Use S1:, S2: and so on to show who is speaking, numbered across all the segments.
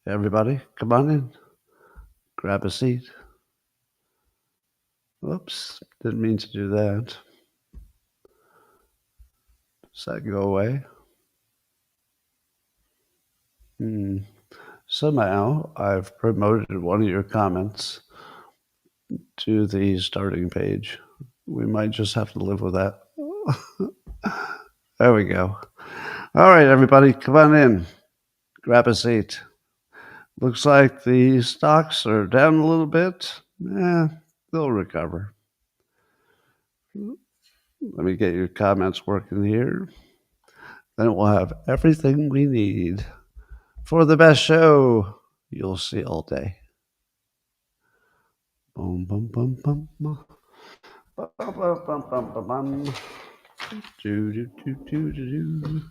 S1: Everybody, come on in. Grab a seat. Whoops, didn't mean to do that. Does that go away? Somehow, I've promoted one of your comments to the starting page. We might just have to live with that. There we go. All right, everybody, come on in. Grab a seat. Looks like the stocks are down a little bit. They'll recover. Let me get your comments working here. Then we'll have everything we need for the best show you'll see all day. Boom, boom, boom, boom, boom. Bum, bum, bum, bum, bum, bum. Do, do, do, do, do, do.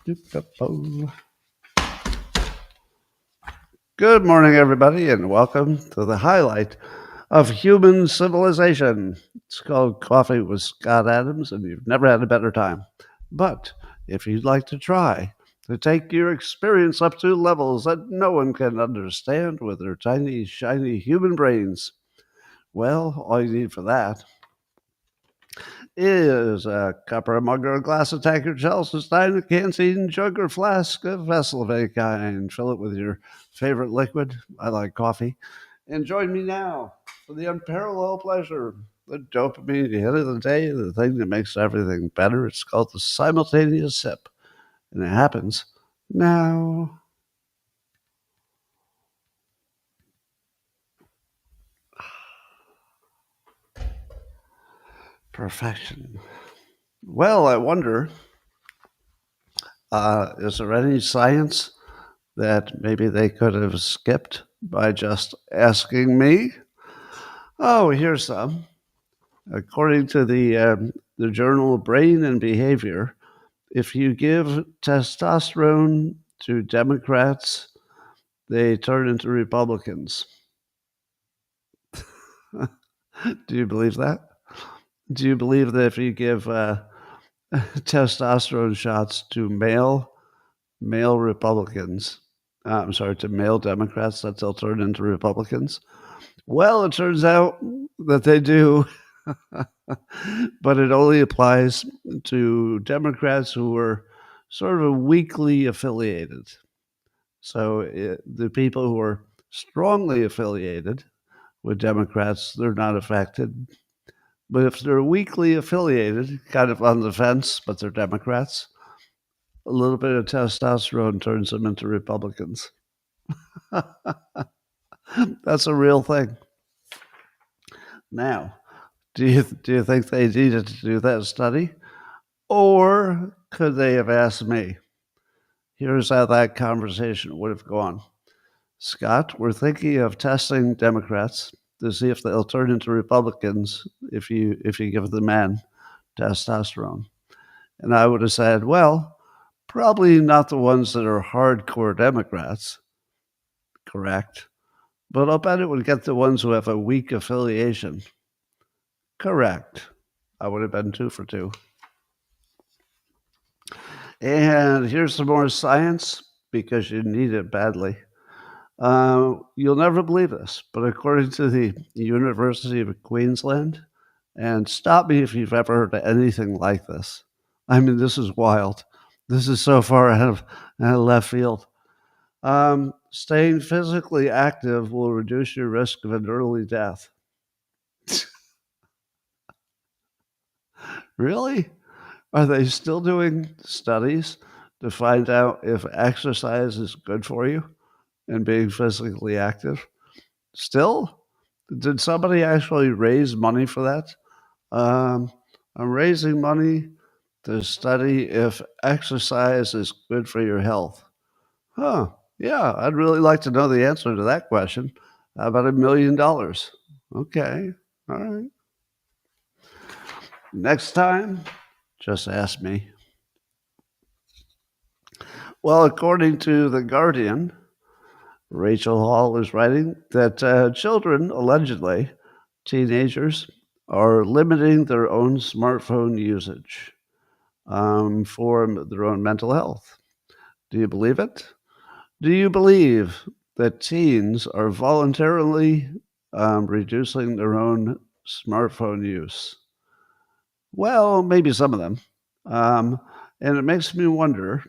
S1: Do, do, do. Good morning, everybody, and welcome to the highlight of human civilization. It's called Coffee with Scott Adams, and you've never had a better time. But if you'd like to try to take your experience up to levels that no one can understand with their tiny, shiny human brains, well, all you need for that is a cup or a mug or a glass, a tankard, chalice, a stein, a canteen, jug or flask, a vessel of any kind. Fill it with your favorite liquid. I like coffee. And join me now for the unparalleled pleasure, the dopamine hit of the day, the thing that makes everything better. It's called the simultaneous sip. And it happens now. Perfection. Well, I wonder, is there any science that maybe they could have skipped by just asking me? Oh, here's some. According to the journal Brain and Behavior, if you give testosterone to Democrats, they turn into Republicans. Do you believe that? Do you believe that if you give testosterone shots to male Republicans, to male Democrats, that they'll turn into Republicans? Well, it turns out that they do, but it only applies to Democrats who are sort of weakly affiliated. So the people who are strongly affiliated with Democrats, they're not affected. But if they're weakly affiliated, kind of on the fence, but they're Democrats, a little bit of testosterone turns them into Republicans. That's a real thing. Now, do you think they needed to do that study? Or could they have asked me? Here's how that conversation would have gone. Scott, we're thinking of testing Democrats to see if they'll turn into Republicans if you give the man testosterone. And I would have said, well, probably not the ones that are hardcore Democrats, correct? But I'll bet it would get the ones who have a weak affiliation. Correct. I would have been 2 for 2. And here's some more science because you need it badly. You'll never believe this, but according to the University of Queensland, and stop me if you've ever heard of anything like this. I mean, this is wild. This is so far out of left field. Staying physically active will reduce your risk of an early death. Really? Are they still doing studies to find out if exercise is good for you and being physically active? Still? Did somebody actually raise money for that? I'm raising money to study if exercise is good for your health. Huh. Yeah, I'd really like to know the answer to that question. How about $1 million? Okay. All right. Next time, just ask me. Well, according to The Guardian, Rachel Hall is writing that children, allegedly, teenagers, are limiting their own smartphone usage for their own mental health. Do you believe it? Do you believe that teens are voluntarily reducing their own smartphone use? Well, maybe some of them. Um, and it makes me wonder,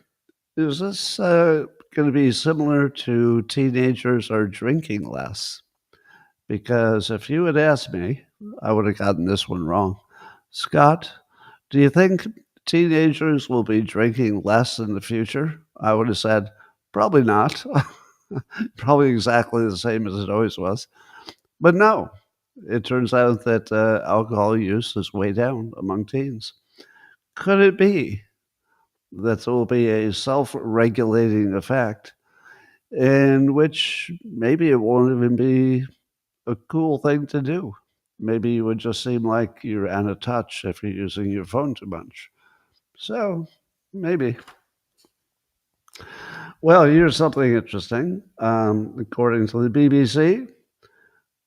S1: is this going to be similar to teenagers are drinking less? Because if you had asked me, I would have gotten this one wrong. Scott, do you think teenagers will be drinking less in the future? I would have said, probably not. Probably exactly the same as it always was. But no, it turns out that alcohol use is way down among teens. Could it be that there will be a self regulating effect in which maybe it won't even be a cool thing to do? Maybe you would just seem like you're out of touch if you're using your phone too much. So maybe. Well, here's something interesting. According to the BBC,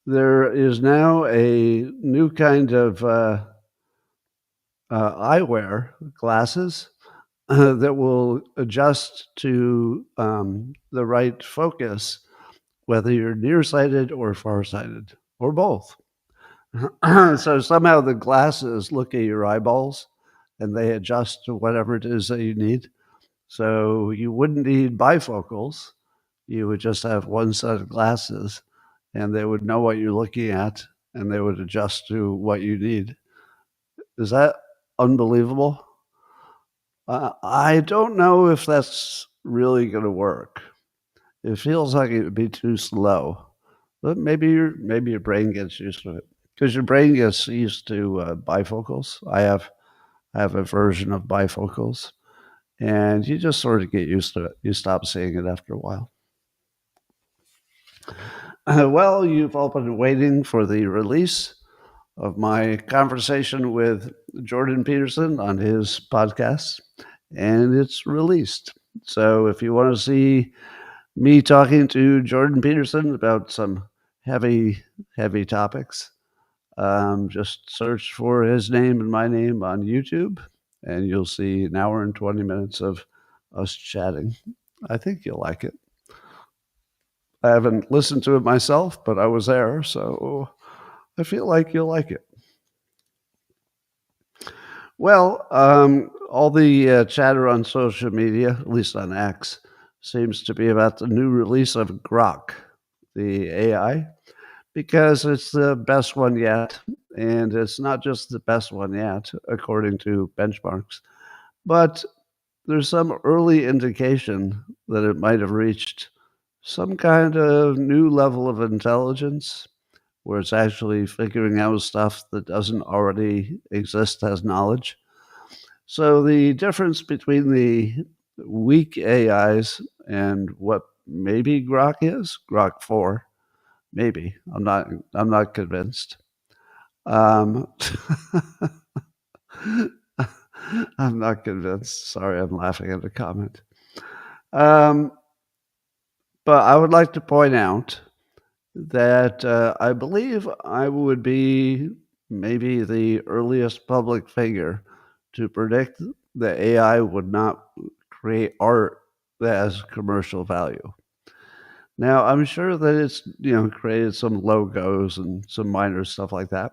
S1: there is now a new kind of eyewear glasses that will adjust to the right focus, whether you're nearsighted or farsighted or both. So somehow the glasses look at your eyeballs and they adjust to whatever it is that you need. So you wouldn't need bifocals. You would just have one set of glasses and they would know what you're looking at and they would adjust to what you need. Is that unbelievable? I don't know if that's really going to work. It feels like it would be too slow, but maybe your brain gets used to it because your brain gets used to bifocals. I have a version of bifocals, and you just sort of get used to it. You stop seeing it after a while. Well, you've all been waiting for the release of my conversation with Jordan Peterson on his podcast, and it's released. So if you want to see me talking to Jordan Peterson about some heavy topics, just search for his name and my name on YouTube, and you'll see an hour and 20 minutes of us chatting. I think you'll like it. I haven't listened to it myself, but I was there, so I feel like you'll like it. Well, all the chatter on social media, at least on X, seems to be about the new release of Grok, the AI, because it's the best one yet. And it's not just the best one yet, according to benchmarks, but there's some early indication that it might have reached some kind of new level of intelligence where it's actually figuring out stuff that doesn't already exist as knowledge. So the difference between the weak AIs and what maybe Grok is, Grok 4, maybe. I'm not convinced. Um, I'm not convinced. Sorry, I'm laughing at the comment. Um, but I would like to point out that I believe I would be maybe the earliest public figure to predict that AI would not create art that has commercial value. Now, I'm sure that it's created some logos and some minor stuff like that.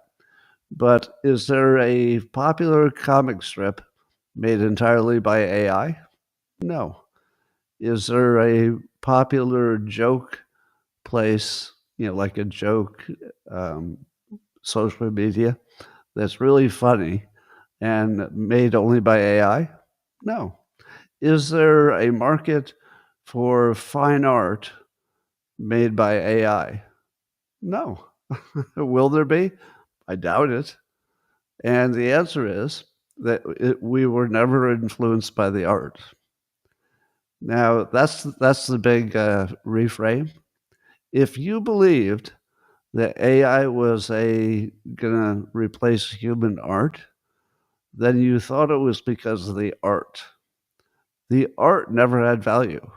S1: But is there a popular comic strip made entirely by AI? No. Is there a popular joke place, like a joke social media that's really funny and made only by AI? No. Is there a market for fine art made by AI? No. Will there be? I doubt it. And the answer is that we were never influenced by the art. Now, that's the big reframe. If you believed that AI was gonna replace human art, then you thought it was because of the art. The art never had value.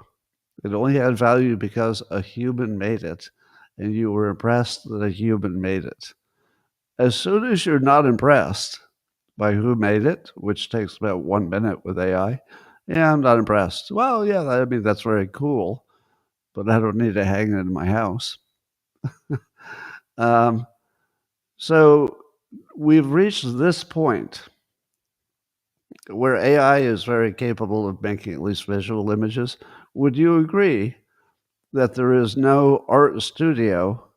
S1: It only had value because a human made it, and you were impressed that a human made it. As soon as you're not impressed by who made it, which takes about 1 minute with AI, yeah, I'm not impressed. Well, yeah, I mean, that's very cool. but I don't need to hang it in my house. Um, so we've reached this point where AI is very capable of making at least visual images. Would you agree that there is no art studio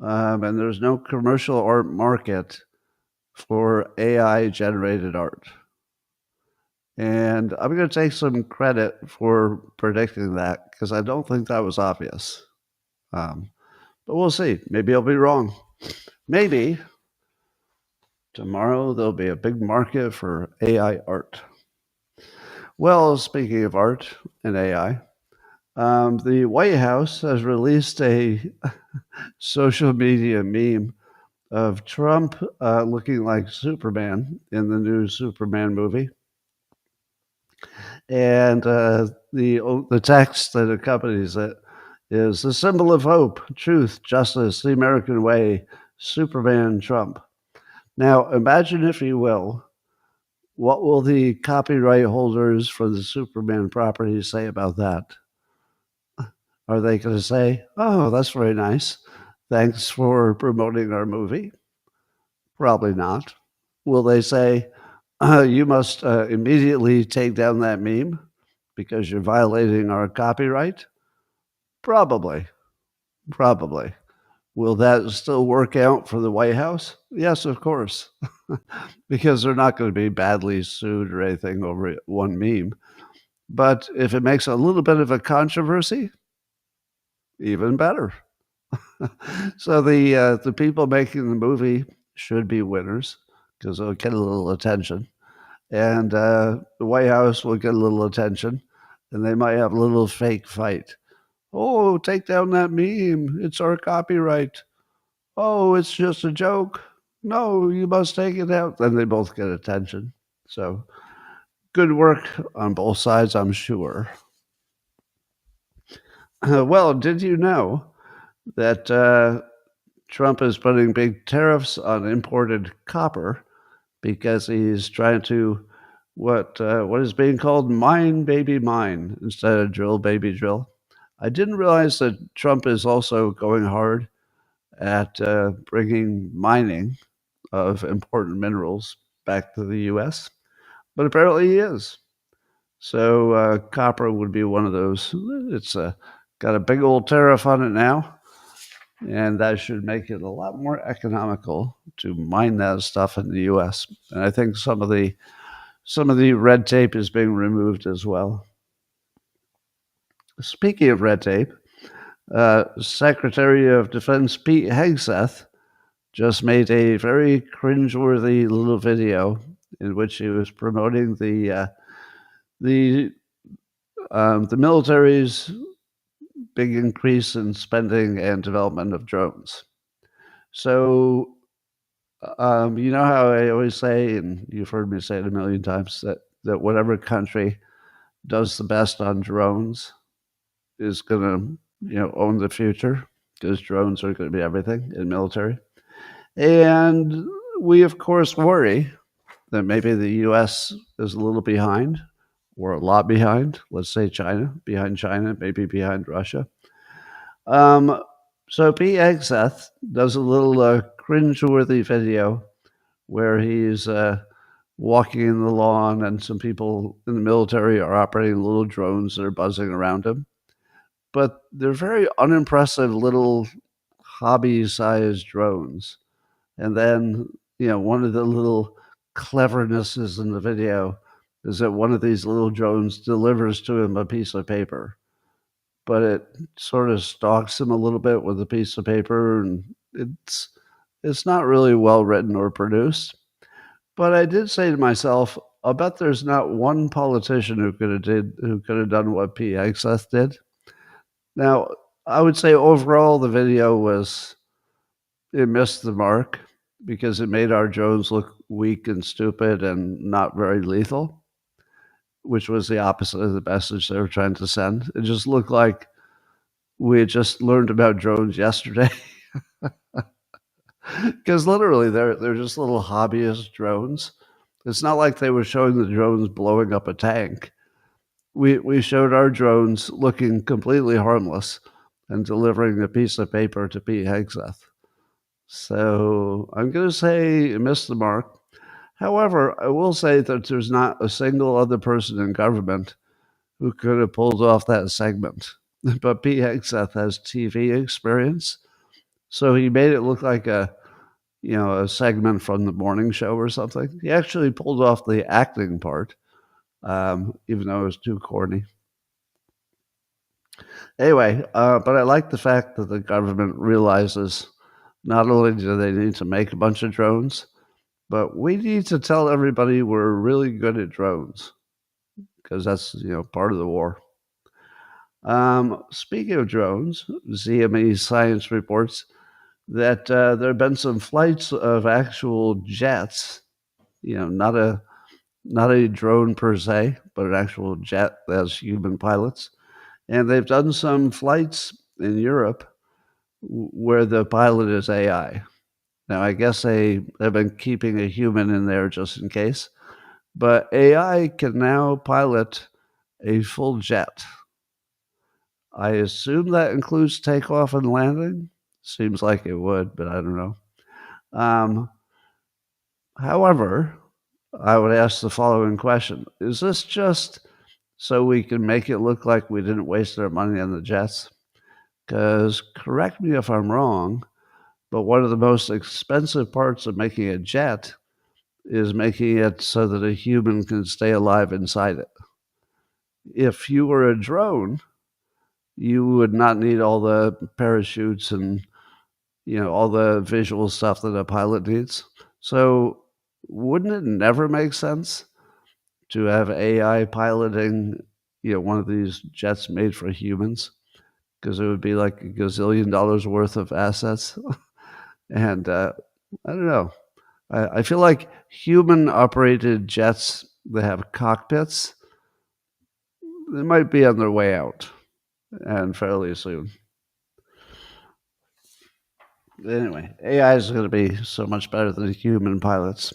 S1: and there's no commercial art market for AI generated art? And I'm going to take some credit for predicting that because I don't think that was obvious. Um, but we'll see. Maybe I'll be wrong. Maybe tomorrow there'll be a big market for AI art. Well, speaking of art and AI, the White House has released a social media meme of Trump looking like Superman in the new Superman movie. And the text that accompanies it is the symbol of hope, truth, justice, the American way, Superman Trump. Now, imagine, if you will, what will the copyright holders for the Superman property say about that? Are they going to say, oh, that's very nice. Thanks for promoting our movie? Probably not. Will they say, you must immediately take down that meme because you're violating our copyright? Probably. Probably. Will that still work out for the White House? Yes, of course, because they're not going to be badly sued or anything over one meme. But if it makes a little bit of a controversy, even better. So the people making the movie should be winners because they'll get a little attention, and the White House will get a little attention, and they might have a little fake fight. Oh, take down that meme! It's our copyright. Oh, it's just a joke. No, you must take it out. Then they both get attention. So good work on both sides, I'm sure. Well, did you know that Trump is putting big tariffs on imported copper because he's trying to what is being called mine baby mine instead of drill baby drill? I didn't realize that Trump is also going hard at bringing mining of important minerals back to the U.S., but apparently he is. So copper would be one of those. It's got a big old tariff on it now, and that should make it a lot more economical to mine that stuff in the U.S. And I think some of the red tape is being removed as well. Speaking of red tape, Secretary of Defense Pete Hegseth just made a very cringeworthy little video in which he was promoting the military's big increase in spending and development of drones. So, you know how I always say, and you've heard me say it a million times, that whatever country does the best on drones is going to, own the future because drones are going to be everything in military. And we, of course, worry that maybe the U.S. is a little behind or a lot behind. Let's say behind China, maybe behind Russia. So Pete Hegseth does a little cringe-worthy video where he's walking in the lawn and some people in the military are operating little drones that are buzzing around him. But they're very unimpressive little hobby-sized drones. And then, one of the little clevernesses in the video is that one of these little drones delivers to him a piece of paper, but it sort of stalks him a little bit with a piece of paper, and it's not really well written or produced. But I did say to myself, I'll bet there's not one politician who could have done what Pete Hegseth did. Now, I would say overall the video it missed the mark because it made our drones look weak and stupid and not very lethal, which was the opposite of the message they were trying to send. It just looked like we had just learned about drones yesterday. Because literally they're just little hobbyist drones. It's not like they were showing the drones blowing up a tank. we showed our drones looking completely harmless and delivering a piece of paper to Pete Hegseth. So I'm going to say it missed the mark. However, I will say that there's not a single other person in government who could have pulled off that segment. But Pete Hegseth has TV experience, so he made it look like a segment from the morning show or something. He actually pulled off the acting part, even though it was too corny. Anyway, but I like the fact that the government realizes not only do they need to make a bunch of drones, but we need to tell everybody we're really good at drones because that's part of the war. Speaking of drones, ZME Science reports that there have been some flights of actual jets. Not a drone per se, but an actual jet that has human pilots. And they've done some flights in Europe where the pilot is AI. Now, I guess they've been keeping a human in there just in case, but AI can now pilot a full jet. I assume that includes takeoff and landing. Seems like it would, but I don't know. However, I would ask the following question. Is this just so we can make it look like we didn't waste our money on the jets? Because, correct me if I'm wrong, but one of the most expensive parts of making a jet is making it so that a human can stay alive inside it. If you were a drone, you would not need all the parachutes and all the visual stuff that a pilot needs. So wouldn't it never make sense to have AI piloting one of these jets made for humans? Because it would be like $1 gazillion worth of assets. And I don't know. I feel like human operated jets that have cockpits, they might be on their way out, and fairly soon. Anyway, AI is going to be so much better than human pilots.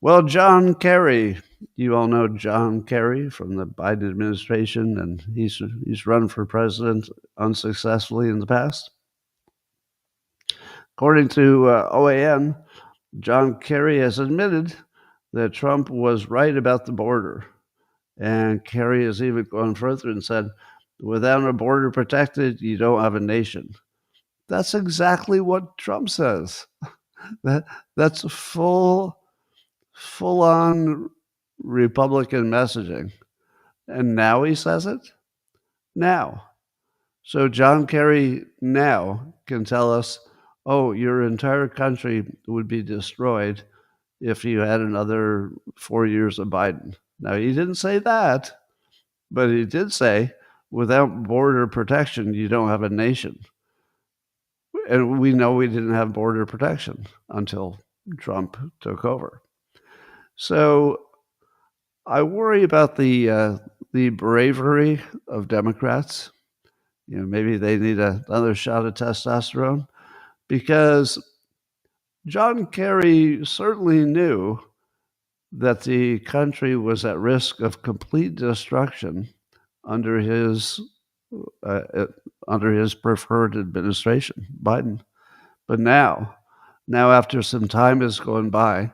S1: Well, John Kerry, you all know John Kerry from the Biden administration, and he's run for president unsuccessfully in the past. According to OAN, John Kerry has admitted that Trump was right about the border. And Kerry has even gone further and said, without a border protected, you don't have a nation. That's exactly what Trump says. That's full on Republican messaging. And now he says it? Now. So John Kerry now can tell us, oh, your entire country would be destroyed if you had another 4 years of Biden. Now, he didn't say that, but he did say, without border protection, you don't have a nation. And we know we didn't have border protection until Trump took over. So I worry about the bravery of Democrats. Maybe they need another shot of testosterone, because John Kerry certainly knew that the country was at risk of complete destruction under his preferred administration, Biden. But now after some time has gone by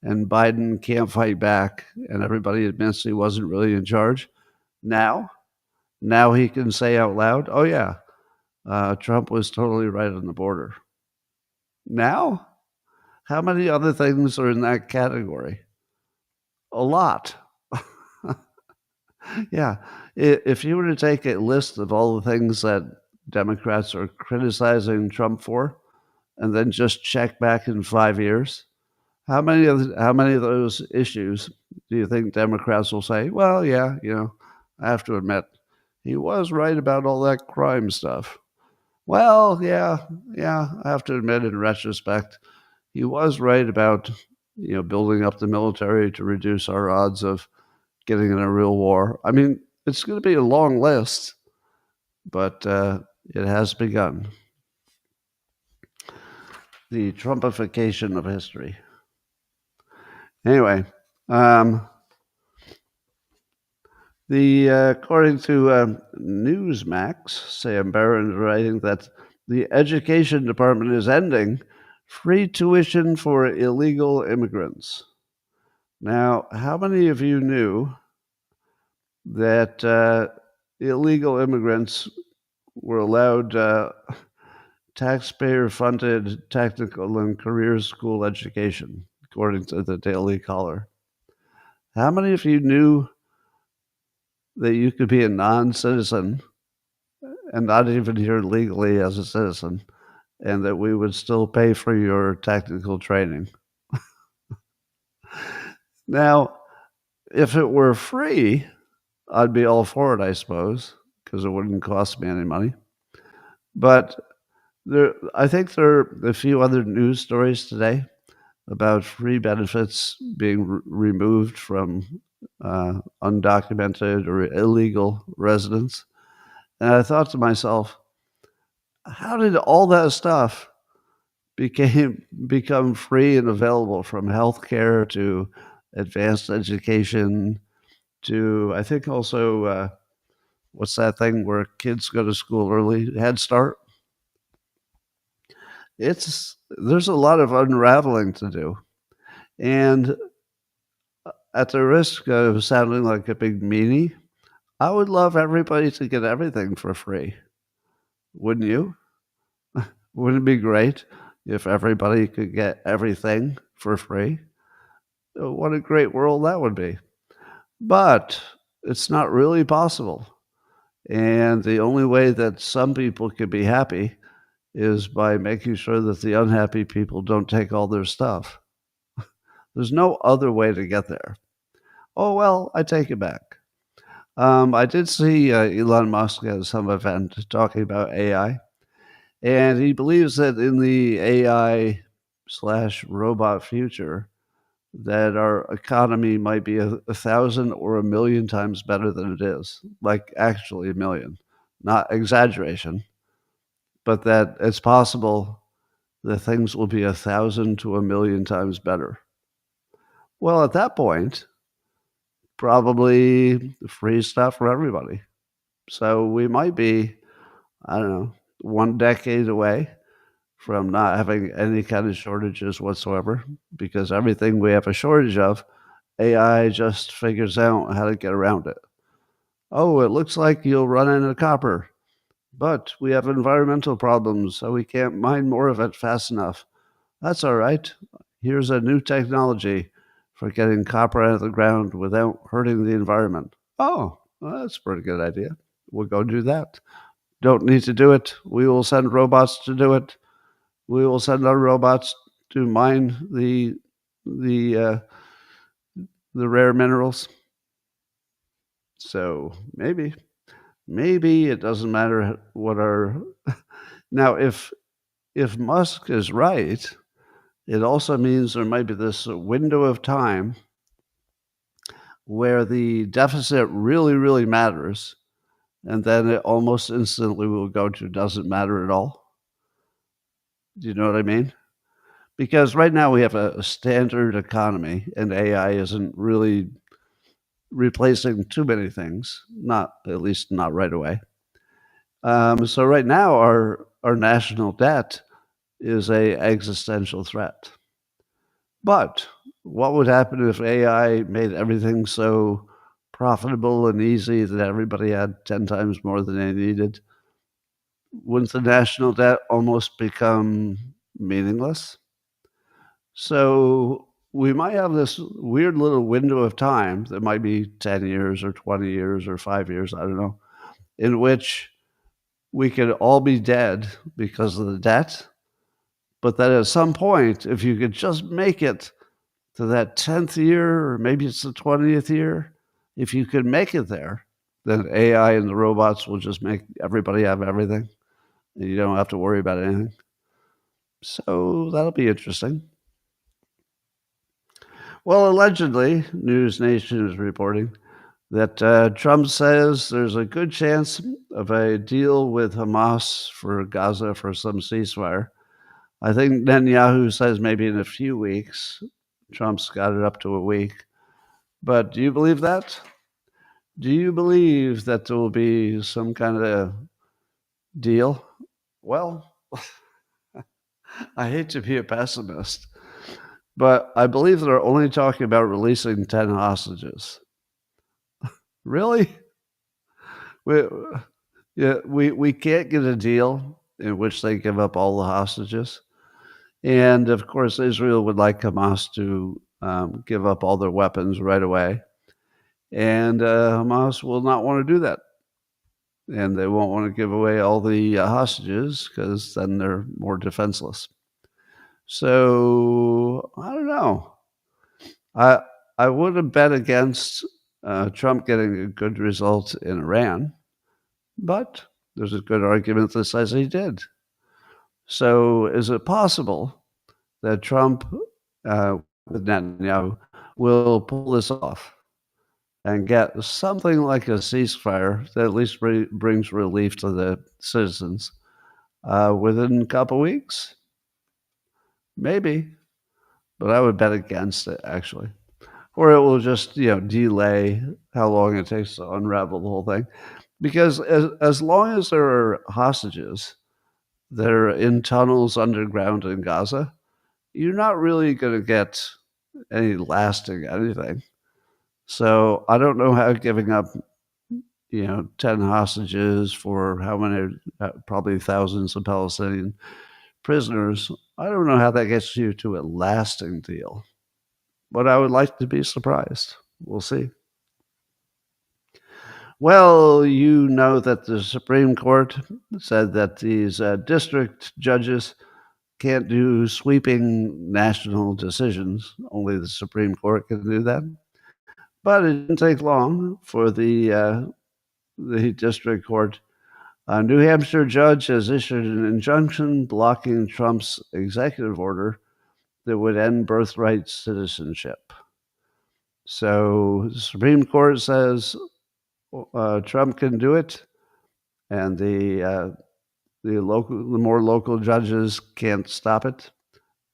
S1: and Biden can't fight back and everybody admits he wasn't really in charge, now he can say out loud, oh yeah, Trump was totally right on the border. Now? How many other things are in that category? A lot. Yeah. If you were to take a list of all the things that Democrats are criticizing Trump for, and then just check back in 5 years, how many of those issues do you think Democrats will say, well, yeah, I have to admit, he was right about all that crime stuff. Well, yeah, I have to admit in retrospect, he was right about, building up the military to reduce our odds of getting in a real war. I mean, it's going to be a long list, but it has begun. The Trumpification of history. Anyway, According to Newsmax, Sam Barron is writing that the Education Department is ending free tuition for illegal immigrants. Now, how many of you knew that illegal immigrants were allowed taxpayer-funded technical and career school education, according to the Daily Caller? How many of you knew that you could be a non-citizen and not even here legally as a citizen, and that we would still pay for your technical training? Now, if it were free, I'd be all for it, I suppose, because it wouldn't cost me any money. But I think there are a few other news stories today about free benefits being removed from undocumented or illegal residents. And I thought to myself, how did all that stuff become free and available, from healthcare to advanced education to, I think, also what's that thing where kids go to school early, Head Start? There's a lot of unraveling to do. And at the risk of sounding like a big meanie, I would love everybody to get everything for free. Wouldn't you? Wouldn't it be great if everybody could get everything for free? What a great world that would be. But it's not really possible. And the only way that some people can be happy is by making sure that the unhappy people don't take all their stuff. There's no other way to get there. Oh, well, I take it back. I did see Elon Musk at some event talking about AI, and he believes that in the AI/robot future, that our economy might be a 1,000 or a million times better than it is, like actually a million, not exaggeration, but that it's possible that things will be 1,000 to a million times better. Well, at that point, probably free stuff for everybody. So we might be, I don't know, 1 decade away from not having any kind of shortages whatsoever, because everything we have a shortage of, AI just figures out how to get around it. Oh, it looks like you'll run into copper, but we have environmental problems, so we can't mine more of it fast enough. That's all right. Here's a new technology for getting copper out of the ground without hurting the environment. Oh, well, that's a pretty good idea. We'll go do that. Don't need to do it. We will send robots to do it. We will send our robots to mine the uh, the rare minerals. So maybe it doesn't matter what our now. If Musk is right, it also means there might be this window of time where the deficit really, really matters, and then it almost instantly will go to doesn't matter at all. Do you know what I mean? Because right now we have a standard economy, and AI isn't really replacing too many things, not at least not right away. So right now our national debt is a existential threat. But what would happen if AI made everything so profitable and easy that everybody had 10 times more than they needed? Wouldn't the national debt almost become meaningless? So we might have this weird little window of time that might be 10 years or 20 years or 5 years, I don't know, in which we could all be dead because of the debt. But that at some point, if you could just make it to that 10th year, or maybe it's the 20th year, if you could make it there, then AI and the robots will just make everybody have everything, and you don't have to worry about anything. So that'll be interesting. Well, allegedly, News Nation is reporting that Trump says there's a good chance of a deal with Hamas for Gaza for some ceasefire. I think Netanyahu says maybe in a few weeks. Trump's got it up to a week. But do you believe that? Do you believe that there will be some kind of deal? Well, I hate to be a pessimist, but I believe they're only talking about releasing 10 hostages. Really? We, yeah, we can't get a deal in which they give up all the hostages. And of course, Israel would like Hamas to give up all their weapons right away. And Hamas will not want to do that. And they won't want to give away all the hostages because then they're more defenseless. So I don't know. I I would have bet against Trump getting a good result in Iran, but there's a good argument that says he did. So is it possible that Trump with Netanyahu will pull this off and get something like a ceasefire that at least brings relief to the citizens within a couple weeks? Maybe, but I would bet against it actually. Or it will just delay how long it takes to unravel the whole thing. Because as long as there are hostages that are in tunnels underground in Gaza, you're not really going to get any lasting anything. So I don't know how giving up 10 hostages for how many, probably thousands of Palestinian prisoners, I don't know how that gets you to a lasting deal. But I would like to be surprised. We'll see. Well, you know that the Supreme Court said that these district judges can't do sweeping national decisions. Only the Supreme Court can do that. But it didn't take long for the district court. A New Hampshire judge has issued an injunction blocking Trump's executive order that would end birthright citizenship. So the Supreme Court says Trump can do it, and the more local judges can't stop it,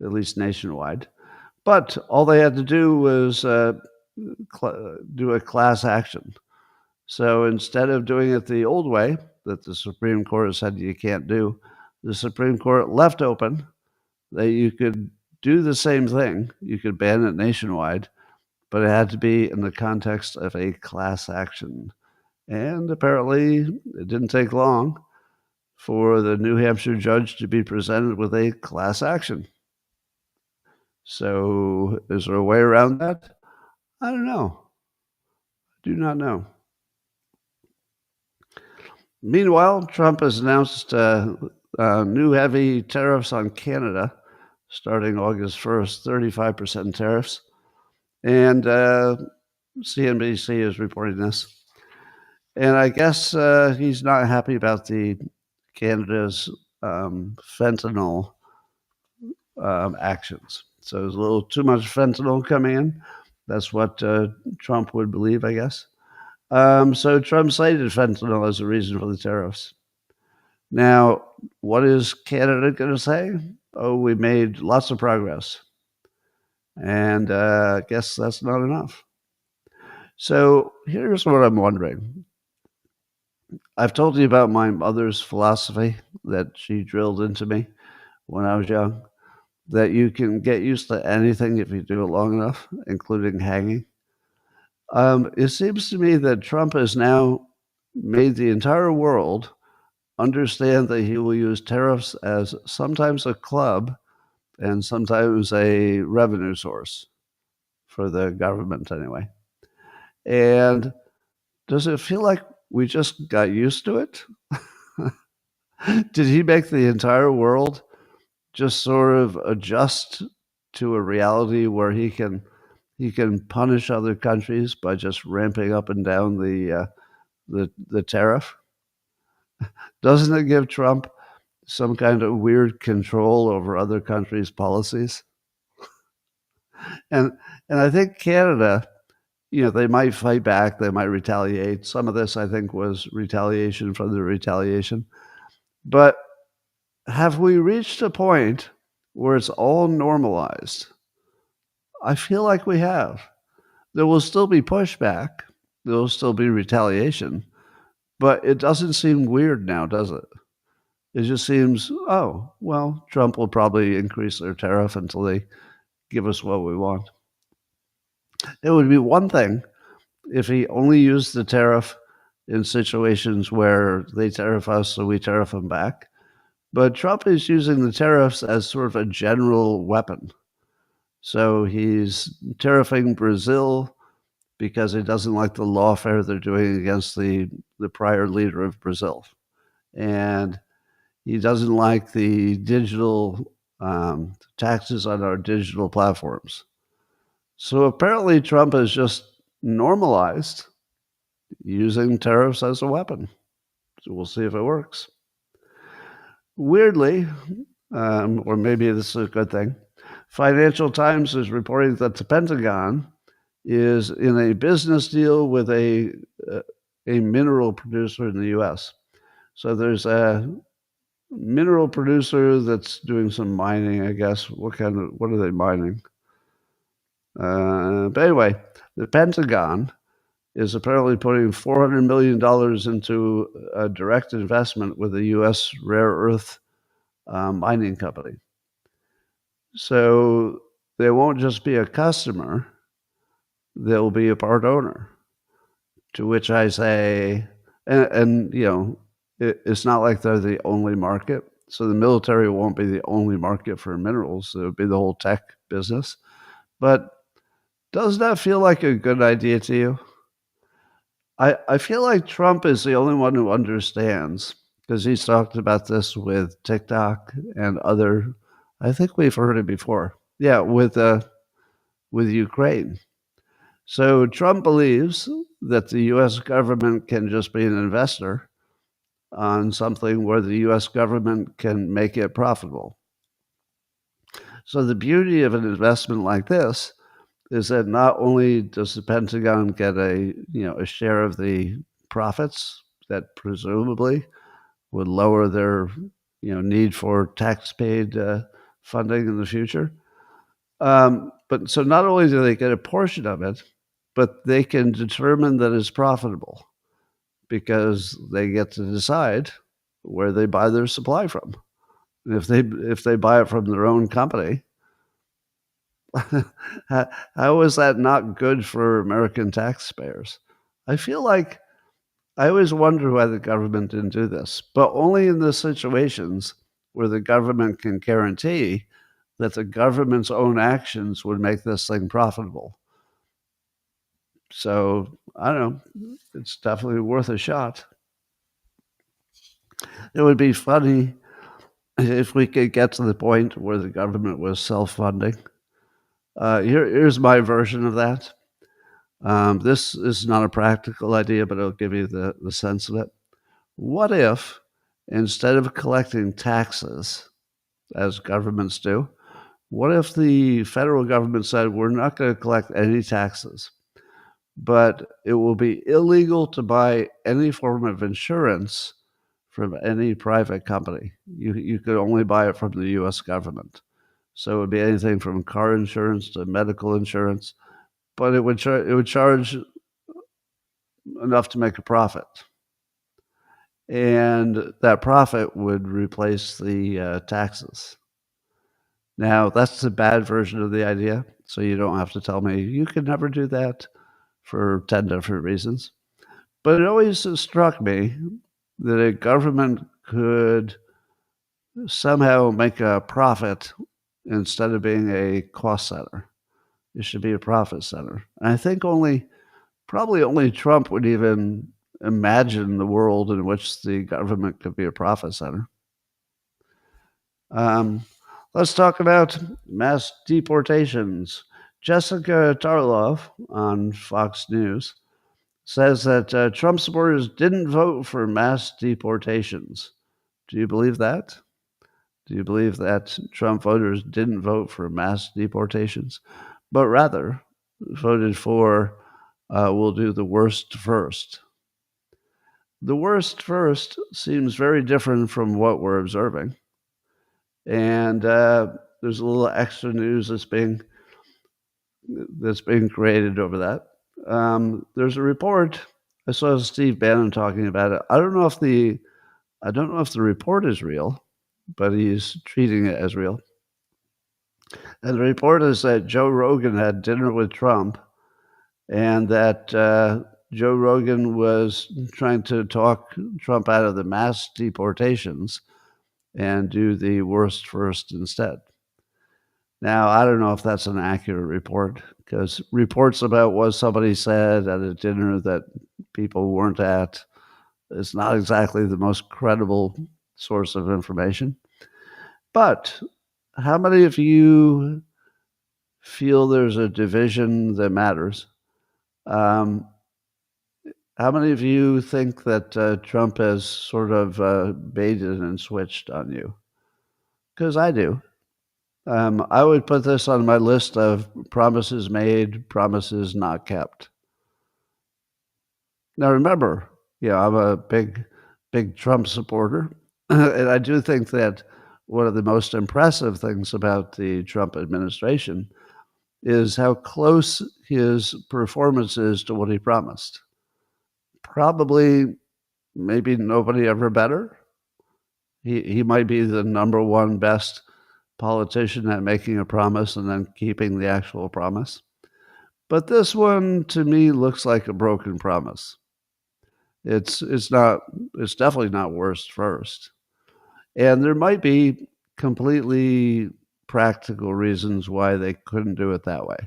S1: at least nationwide. But all they had to do was do a class action. So instead of doing it the old way that the Supreme Court said you can't do, the Supreme Court left open that you could do the same thing. You could ban it nationwide, but it had to be in the context of a class action. And apparently, it didn't take long for the New Hampshire judge to be presented with a class action. So, is there a way around that? I don't know. I do not know. Meanwhile, Trump has announced new heavy tariffs on Canada starting August 1st, 35% tariffs. And CNBC is reporting this. And I guess he's not happy about Canada's fentanyl actions. So there's a little too much fentanyl coming in. That's what Trump would believe, I guess. So Trump cited fentanyl as a reason for the tariffs. Now, what is Canada going to say? Oh, we made lots of progress. And I guess that's not enough. So here's what I'm wondering. I've told you about my mother's philosophy that she drilled into me when I was young, that you can get used to anything if you do it long enough, including hanging. It seems to me that Trump has now made the entire world understand that he will use tariffs as sometimes a club and sometimes a revenue source for the government anyway. And does it feel like we just got used to it? Did he make the entire world just sort of adjust to a reality where he can punish other countries by just ramping up and down the tariff? Doesn't it give Trump some kind of weird control over other countries' policies? And I think Canada, they might fight back, they might retaliate. Some of this, I think, was retaliation from the retaliation. But have we reached a point where it's all normalized? I feel like we have. There will still be pushback, there'll still be retaliation. But it doesn't seem weird now, does it? It just seems, oh, well, Trump will probably increase their tariff until they give us what we want. It would be one thing if he only used the tariff in situations where they tariff us, so we tariff them back. But Trump is using the tariffs as sort of a general weapon. So he's tariffing Brazil because he doesn't like the lawfare they're doing against the prior leader of Brazil. And he doesn't like the digital taxes on our digital platforms. So apparently Trump has just normalized using tariffs as a weapon. So we'll see if it works. Weirdly, or maybe this is a good thing, Financial Times is reporting that the Pentagon is in a business deal with a mineral producer in the U.S. So there's a mineral producer that's doing some mining, I guess. What are they mining? But anyway, the Pentagon is apparently putting $400 million into a direct investment with a U.S. rare earth mining company. So they won't just be a customer, they'll be a part owner. To which I say, and you know, it's not like they're the only market. So the military won't be the only market for minerals. It would be the whole tech business. But does that feel like a good idea to you? I feel like Trump is the only one who understands because he's talked about this with TikTok and other. I think we've heard it before. Yeah, with Ukraine. So Trump believes that the U.S. government can just be an investor on something where the U.S. government can make it profitable. So the beauty of an investment like this is that not only does the Pentagon get a share of the profits that presumably would lower their need for tax paid funding in the future, but so not only do they get a portion of it, but they can determine that it's profitable because they get to decide where they buy their supply from. And if they buy it from their own company, how is that not good for American taxpayers? I feel like I always wonder why the government didn't do this, but only in the situations where the government can guarantee that the government's own actions would make this thing profitable. So I don't know. It's definitely worth a shot. It would be funny if we could get to the point where the government was self-funding. Here's my version of that. This is not a practical idea, but it'll give you the sense of it. What if, instead of collecting taxes, as governments do, what if the federal government said, we're not going to collect any taxes, but it will be illegal to buy any form of insurance from any private company. You could only buy it from the U.S. government. So it would be anything from car insurance to medical insurance, but it would charge enough to make a profit. And that profit would replace the taxes. Now, that's the bad version of the idea, so you don't have to tell me you could never do that for 10 different reasons. But it always struck me that a government could somehow make a profit instead of being a cost center. It should be a profit center. And I think probably only Trump would even imagine the world in which the government could be a profit center. Let's talk about mass deportations. Jessica Tarlov on Fox News says that Trump supporters didn't vote for mass deportations. Do you believe that? Do you believe that Trump voters didn't vote for mass deportations, but rather voted for we'll do the worst first? The worst first seems very different from what we're observing. And there's a little extra news that's being created over that. There's a report. I saw Steve Bannon talking about it. I don't know if the report is real, but he's treating it as real. And the report is that Joe Rogan had dinner with Trump, and that Joe Rogan was trying to talk Trump out of the mass deportations and do the worst first instead. Now, I don't know if that's an accurate report, because reports about what somebody said at a dinner that people weren't at is not exactly the most credible source of information. But how many of you feel there's a division that matters? Um, how many of you think that Trump has sort of baited and switched on you? Because I do. I would put this on my list of promises made, promises not kept. Now, remember, I'm a big Trump supporter, and I do think that one of the most impressive things about the Trump administration is how close his performance is to what he promised. Probably, maybe nobody ever better. He might be the number one best politician at making a promise and then keeping the actual promise. But this one to me looks like a broken promise. It's not it's definitely not worst first. And there might be completely practical reasons why they couldn't do it that way.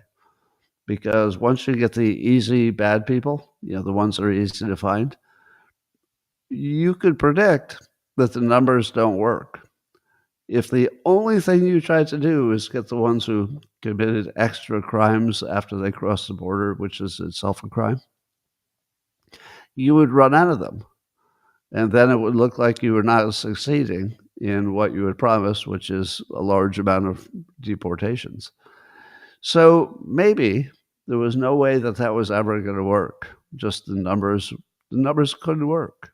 S1: Because once you get the easy bad people, the ones that are easy to find, you could predict that the numbers don't work. If the only thing you try to do is get the ones who committed extra crimes after they crossed the border, which is itself a crime, you would run out of them. And then it would look like you were not succeeding in what you had promised, which is a large amount of deportations. So maybe there was no way that was ever going to work. Just the numbers couldn't work.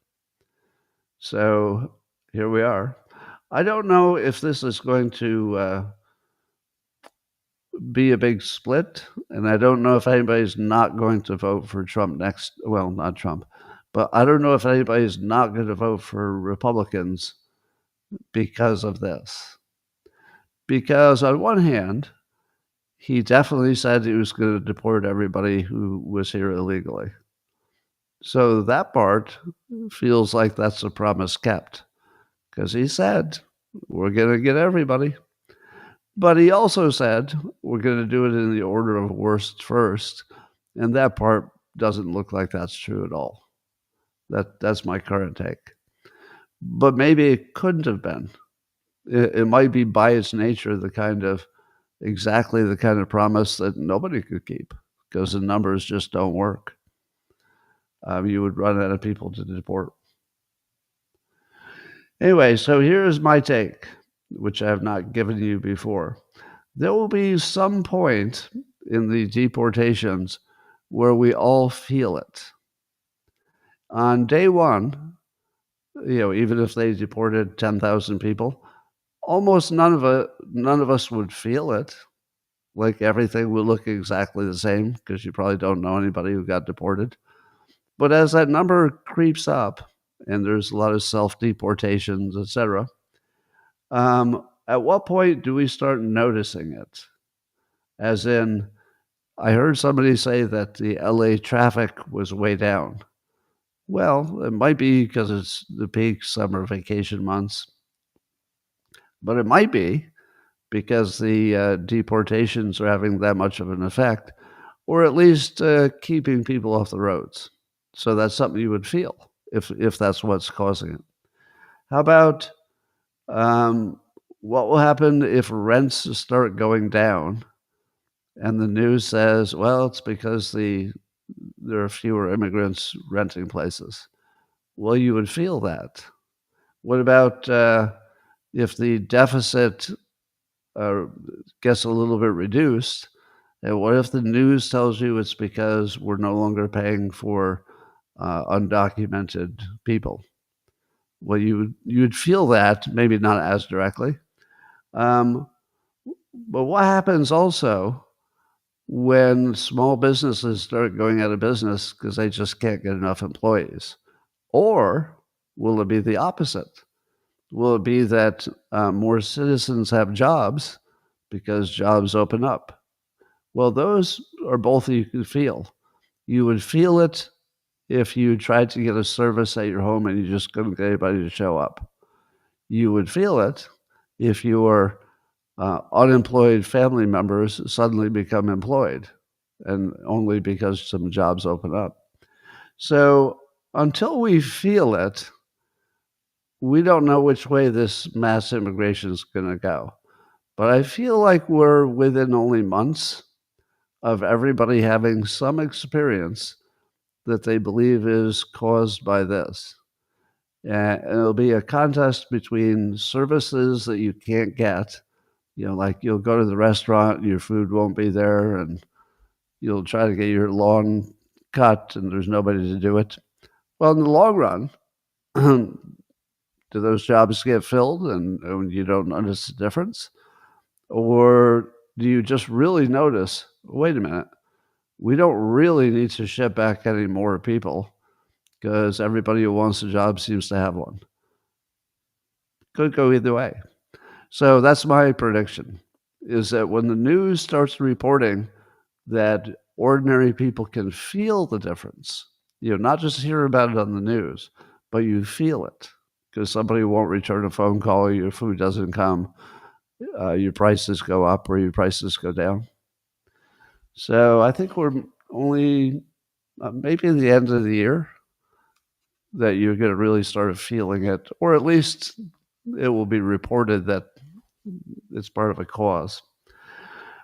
S1: So here we are. I don't know if this is going to be a big split, and I don't know if anybody's not going to vote for Trump next. Well, not Trump, but I don't know if anybody's not going to vote for Republicans because of this. Because on one hand, he definitely said he was going to deport everybody who was here illegally. So that part feels like that's a promise kept, because he said, we're going to get everybody. But he also said, we're going to do it in the order of worst first. And that part doesn't look like that's true at all. That's my current take. But maybe it couldn't have been. It might be by its nature exactly the kind of promise that nobody could keep, because the numbers just don't work. You would run out of people to deport. Anyway, so here's my take, which I have not given you before. There will be some point in the deportations where we all feel it. On day one, even if they deported 10,000 people, almost none of us would feel it. Like everything would look exactly the same, because you probably don't know anybody who got deported. But as that number creeps up, and there's a lot of self-deportations, etc., at what point do we start noticing it? As in, I heard somebody say that the LA traffic was way down. Well, it might be because it's the peak summer vacation months, but it might be because the deportations are having that much of an effect, or at least keeping people off the roads. So that's something you would feel if that's what's causing it. How about what will happen if rents start going down and the news says, well, it's because there are fewer immigrants renting places? Well, you would feel that. What about if the deficit gets a little bit reduced? And what if the news tells you it's because we're no longer paying for undocumented people? Well, you'd feel that, maybe not as directly. But what happens also when small businesses start going out of business because they just can't get enough employees? Or will it be the opposite? Will it be that more citizens have jobs because jobs open up? Well, those are both you can feel. You would feel it if you tried to get a service at your home and you just couldn't get anybody to show up. You would feel it if your unemployed family members suddenly become employed, and only because some jobs open up. So until we feel it, we don't know which way this mass immigration is going to go. But I feel like we're within only months of everybody having some experience that they believe is caused by this. And it'll be a contest between services that you can't get. Like you'll go to the restaurant, your food won't be there, and you'll try to get your lawn cut, and there's nobody to do it. Well, in the long run, do those jobs get filled and you don't notice the difference? Or do you just really notice, wait a minute, we don't really need to ship back any more people because everybody who wants a job seems to have one? Could go either way. So that's my prediction, is that when the news starts reporting that ordinary people can feel the difference, not just hear about it on the news, but you feel it because somebody won't return a phone call, your food doesn't come, your prices go up or your prices go down. So I think we're only maybe at the end of the year that you're going to really start feeling it, or at least it will be reported that it's part of a cause.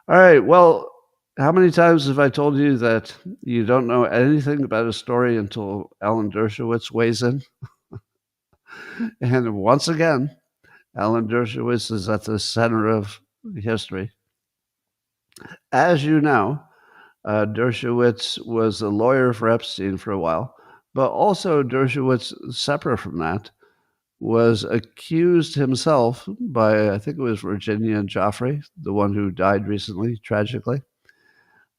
S1: All right. Well, how many times have I told you that you don't know anything about a story until Alan Dershowitz weighs in? And once again, Alan Dershowitz is at the center of history. As you know, Dershowitz was a lawyer for Epstein for a while, but also Dershowitz, separate from that, was accused himself by, I think it was Virginia Joffrey, the one who died recently, tragically.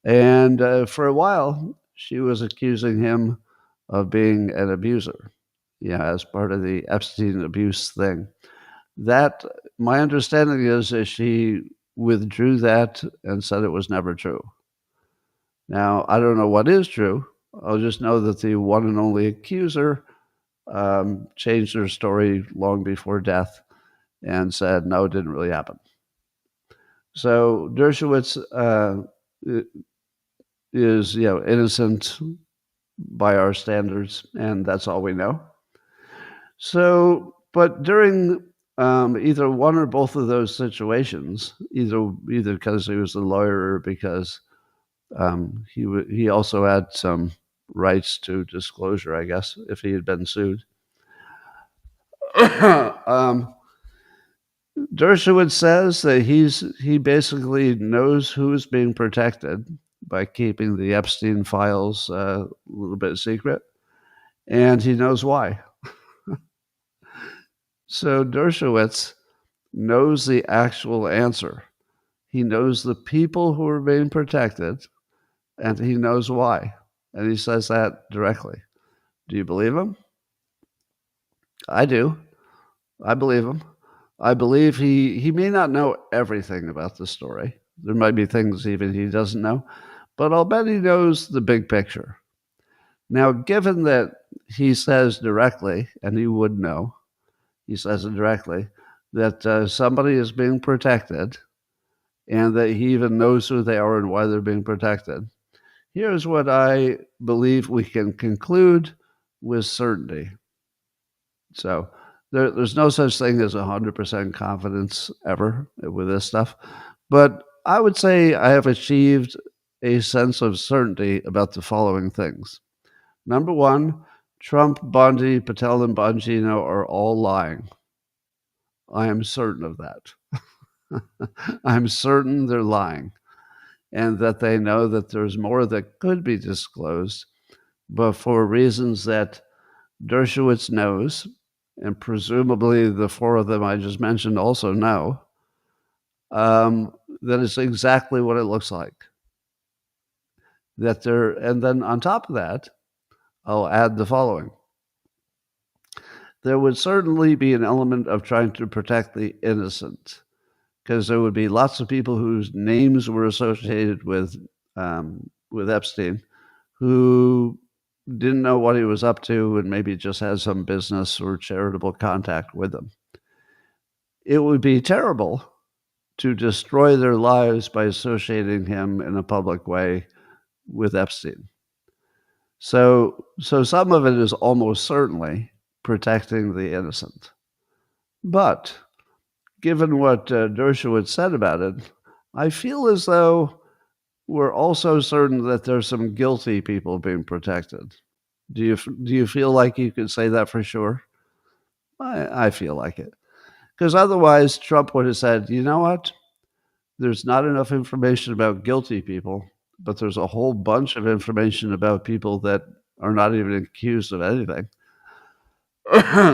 S1: And for a while, she was accusing him of being an abuser, as part of the Epstein abuse thing. That, my understanding is that she withdrew that and said it was never true. Now, I don't know what is true. I'll just know that the one and only accuser changed her story long before death and said, no, it didn't really happen. So Dershowitz is, innocent by our standards, and that's all we know. So, but during either one or both of those situations, either because he was a lawyer or because he also had some rights to disclosure, I guess, if he had been sued. Dershowitz says that he basically knows who's being protected by keeping the Epstein files a little bit secret, and he knows why. So Dershowitz knows the actual answer. He knows the people who are being protected, and he knows why. And he says that directly. Do you believe him? I do. I believe him. I believe he may not know everything about the story. There might be things even he doesn't know, but I'll bet he knows the big picture. Now, given that he says directly, and he would know, he says it directly, that somebody is being protected and that he even knows who they are and why they're being protected, here's what I believe we can conclude with certainty. So there's no such thing as 100% confidence ever with this stuff. But I would say I have achieved a sense of certainty about the following things. Number one, Trump, Bondi, Patel, and Bongino are all lying. I am certain of that. I'm certain they're lying, and that they know that there's more that could be disclosed, but for reasons that Dershowitz knows, and presumably the four of them I just mentioned also know, that is exactly what it looks like. and then on top of that, I'll add the following. There would certainly be an element of trying to protect the innocent, because there would be lots of people whose names were associated with Epstein who didn't know what he was up to and maybe just had some business or charitable contact with him. It would be terrible to destroy their lives by associating him in a public way with Epstein. So some of it is almost certainly protecting the innocent. But given what Dershowitz said about it, I feel as though we're also certain that there's some guilty people being protected. Do you feel like you could say that for sure? I feel like it. Because otherwise, Trump would have said, you know what? There's not enough information about guilty people, but there's a whole bunch of information about people that are not even accused of anything.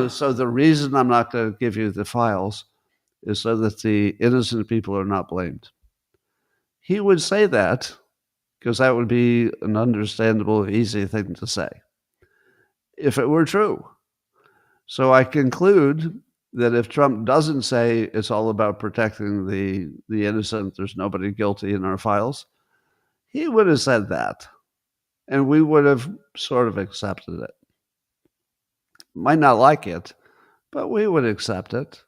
S1: So the reason I'm not going to give you the files is so that the innocent people are not blamed. He would say that because that would be an understandable, easy thing to say if it were true. So I conclude that if Trump doesn't say it's all about protecting the innocent, there's nobody guilty in our files, he would have said that, and we would have sort of accepted it. Might not like it, but we would accept it.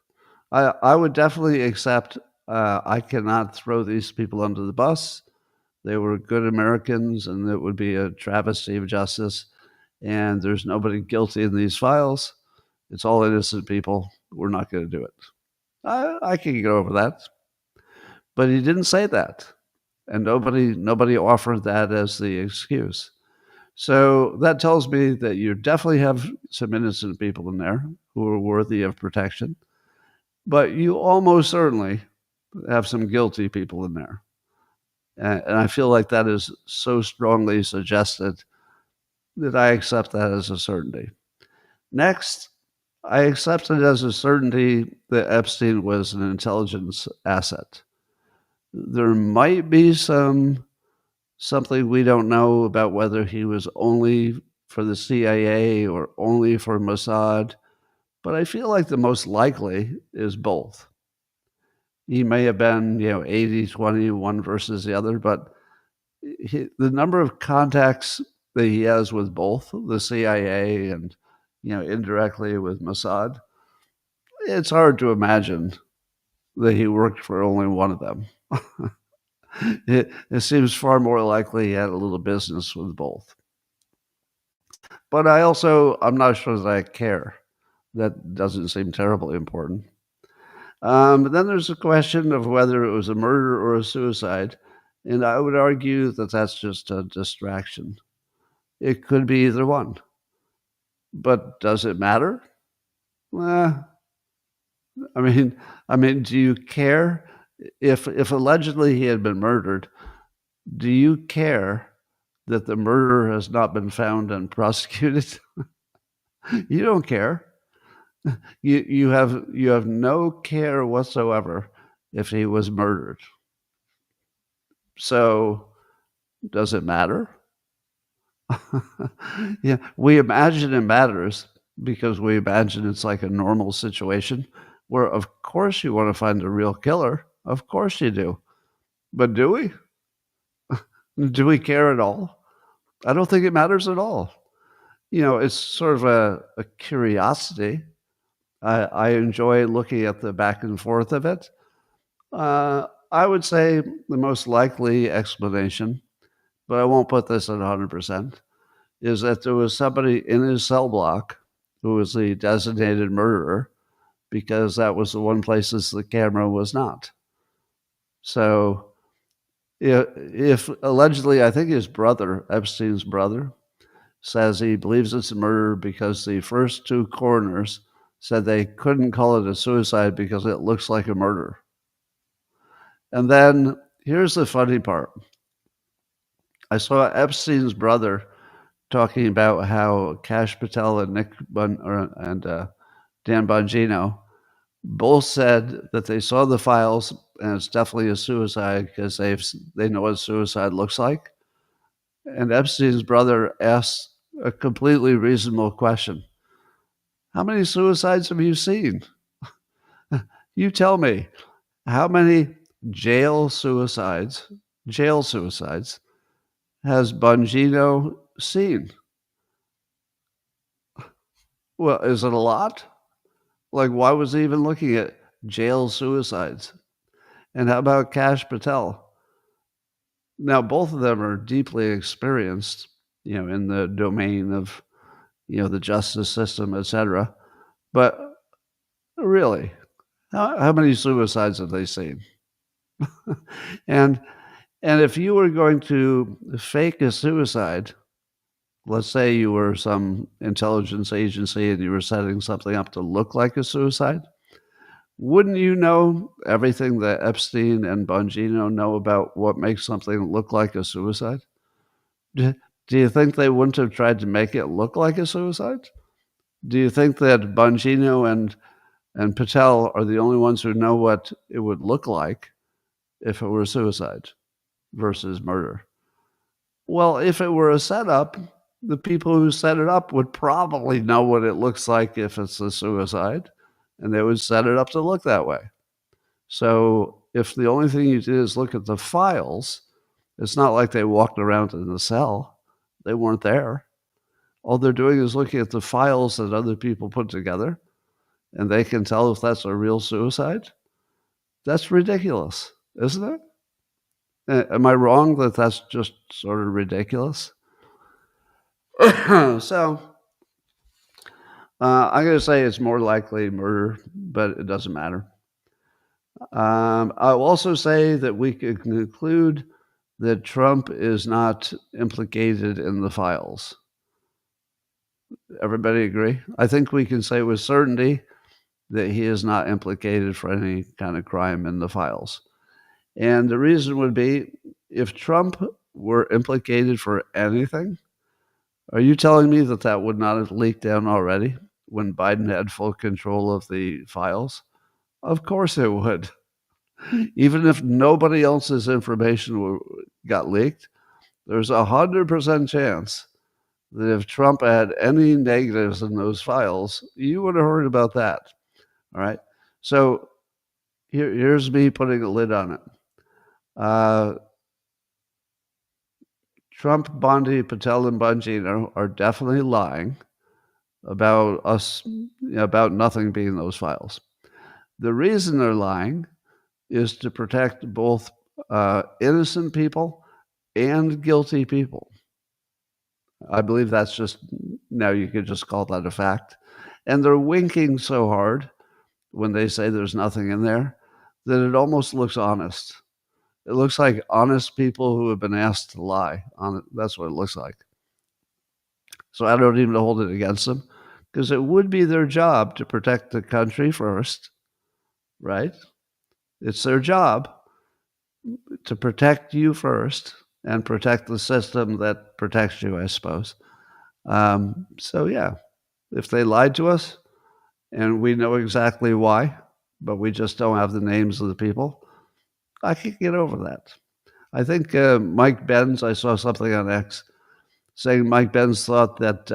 S1: I would definitely accept I cannot throw these people under the bus. They were good Americans, and it would be a travesty of justice, and there's nobody guilty in these files. It's all innocent people. We're not going to do it. I can get over that. But he didn't say that, and nobody offered that as the excuse. So that tells me that you definitely have some innocent people in there who are worthy of protection, but you almost certainly have some guilty people in there. And I feel like that is so strongly suggested that I accept that as a certainty. Next, I accept it as a certainty that Epstein was an intelligence asset. There might be something we don't know about whether he was only for the CIA or only for Mossad, but I feel like the most likely is both. He may have been, 80-20, one versus the other, but the number of contacts that he has with both the CIA and, indirectly with Mossad, it's hard to imagine that he worked for only one of them. It seems far more likely he had a little business with both. But I'm not sure that I care. That doesn't seem terribly important. But then there's the question of whether it was a murder or a suicide. And I would argue that that's just a distraction. It could be either one. But does it matter? I mean, do you care? If allegedly he had been murdered, do you care that the murderer has not been found and prosecuted? You don't care. You have no care whatsoever if he was murdered. So does it matter? Yeah, we imagine it matters because we imagine it's like a normal situation where, of course, you want to find a real killer. Of course you do. But do we? Do we care at all? I don't think it matters at all. It's sort of a curiosity. I enjoy looking at the back and forth of it. I would say the most likely explanation, but I won't put this at 100%, is that there was somebody in his cell block who was the designated murderer because that was the one place the camera was not. So if allegedly, I think his brother, Epstein's brother, says he believes it's a murder because the first two coroners said they couldn't call it a suicide because it looks like a murder. And then here's the funny part. I saw Epstein's brother talking about how Kash Patel and Dan Bongino both said that they saw the files and it's definitely a suicide because they know what suicide looks like. And Epstein's brother asked a completely reasonable question. How many suicides have you seen? You tell me, how many jail suicides has Bongino seen? Well, is it a lot? Like, why was he even looking at jail suicides? And how about Kash Patel? Now, both of them are deeply experienced, in the domain of, the justice system, etc. But really, how many suicides have they seen? and and if you were going to fake a suicide, let's say you were some intelligence agency and you were setting something up to look like a suicide, wouldn't you know everything that Epstein and Bongino know about what makes something look like a suicide? Do you think they wouldn't have tried to make it look like a suicide? Do you think that Bongino and Patel are the only ones who know what it would look like if it were suicide versus murder? Well, if it were a setup, the people who set it up would probably know what it looks like if it's a suicide, and they would set it up to look that way. So if the only thing you did is look at the files, it's not like they walked around in the cell. They weren't there. All they're doing is looking at the files that other people put together, and they can tell if that's a real suicide. That's ridiculous, isn't it? Am I wrong that that's just sort of ridiculous? So I'm going to say it's more likely murder, but it doesn't matter. I'll also say that we could conclude that Trump is not implicated in the files. Everybody agree? I think we can say with certainty that he is not implicated for any kind of crime in the files. And the reason would be, if Trump were implicated for anything, are you telling me that that would not have leaked down already when Biden had full control of the files? Of course it would. Even if nobody else's information got leaked, there's 100% chance that if Trump had any negatives in those files, you would have heard about that. All right. So here's me putting a lid on it. Trump, Bondi, Patel, and Bongino are definitely lying about us, about nothing being in those files. The reason they're lying is to protect both innocent people and guilty people. I believe that's just, now you could just call that a fact. And they're winking so hard when they say there's nothing in there that it almost looks honest. It looks like honest people who have been asked to lie. That's what it looks like. So I don't even hold it against them, because it would be their job to protect the country first, right? It's their job to protect you first and protect the system that protects you, I suppose. So yeah, if they lied to us and we know exactly why, but we just don't have the names of the people, I can get over that. I think Mike Benz, I saw something on X saying Mike Benz thought that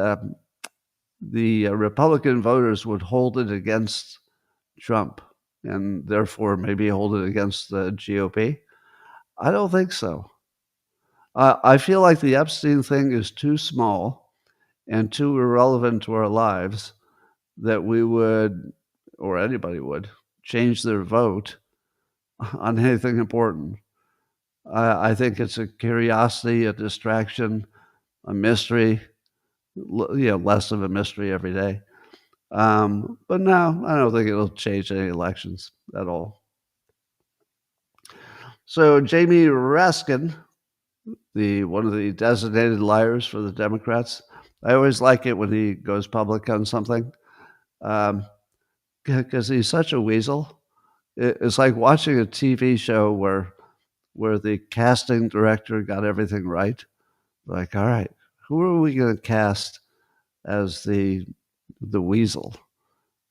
S1: the Republican voters would hold it against Trump and therefore maybe hold it against the GOP. I don't think so. I feel like the Epstein thing is too small and too irrelevant to our lives that we would, or anybody would, change their vote on anything important. I think it's a curiosity, a distraction, a mystery, less of a mystery every day. But no, I don't think it'll change any elections at all. So Jamie Raskin, one of the designated liars for the Democrats, I always like it when he goes public on something, because he's such a weasel. It's like watching a TV show where the casting director got everything right. Like, all right, who are we going to cast as the weasel?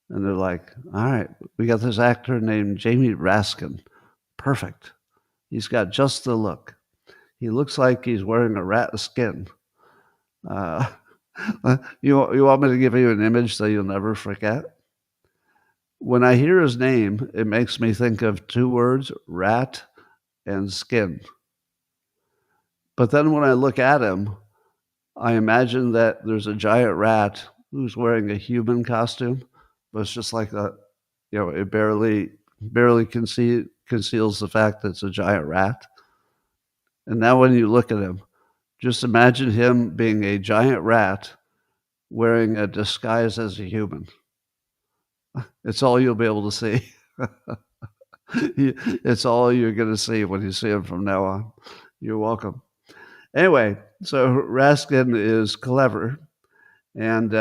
S1: And they're like, all right, we got this actor named Jamie Raskin. Perfect. He's got just the look. He looks like he's wearing a rat skin. Uh, you want me to give you an image so you'll never forget? When I hear his name, it makes me think of two words, rat and skin. But then when I look at him, I imagine that there's a giant rat who's wearing a human costume, but it's just like it barely conceals the fact that it's a giant rat. And now when you look at him, just imagine him being a giant rat wearing a disguise as a human. It's all you'll be able to see. It's all you're going to see when you see him from now on. You're welcome. Anyway, so Raskin is clever. And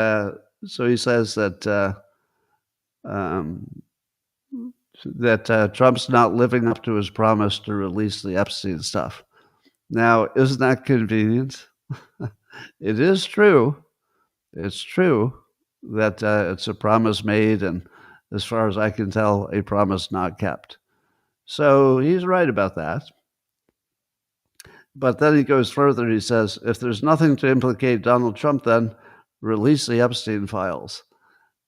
S1: so he says that Trump's not living up to his promise to release the Epstein stuff. Now, isn't that convenient? It is true. It's true that it's a promise made, and as far as I can tell, a promise not kept. So he's right about that. But then he goes further. He says, if there's nothing to implicate Donald Trump, then release the Epstein files.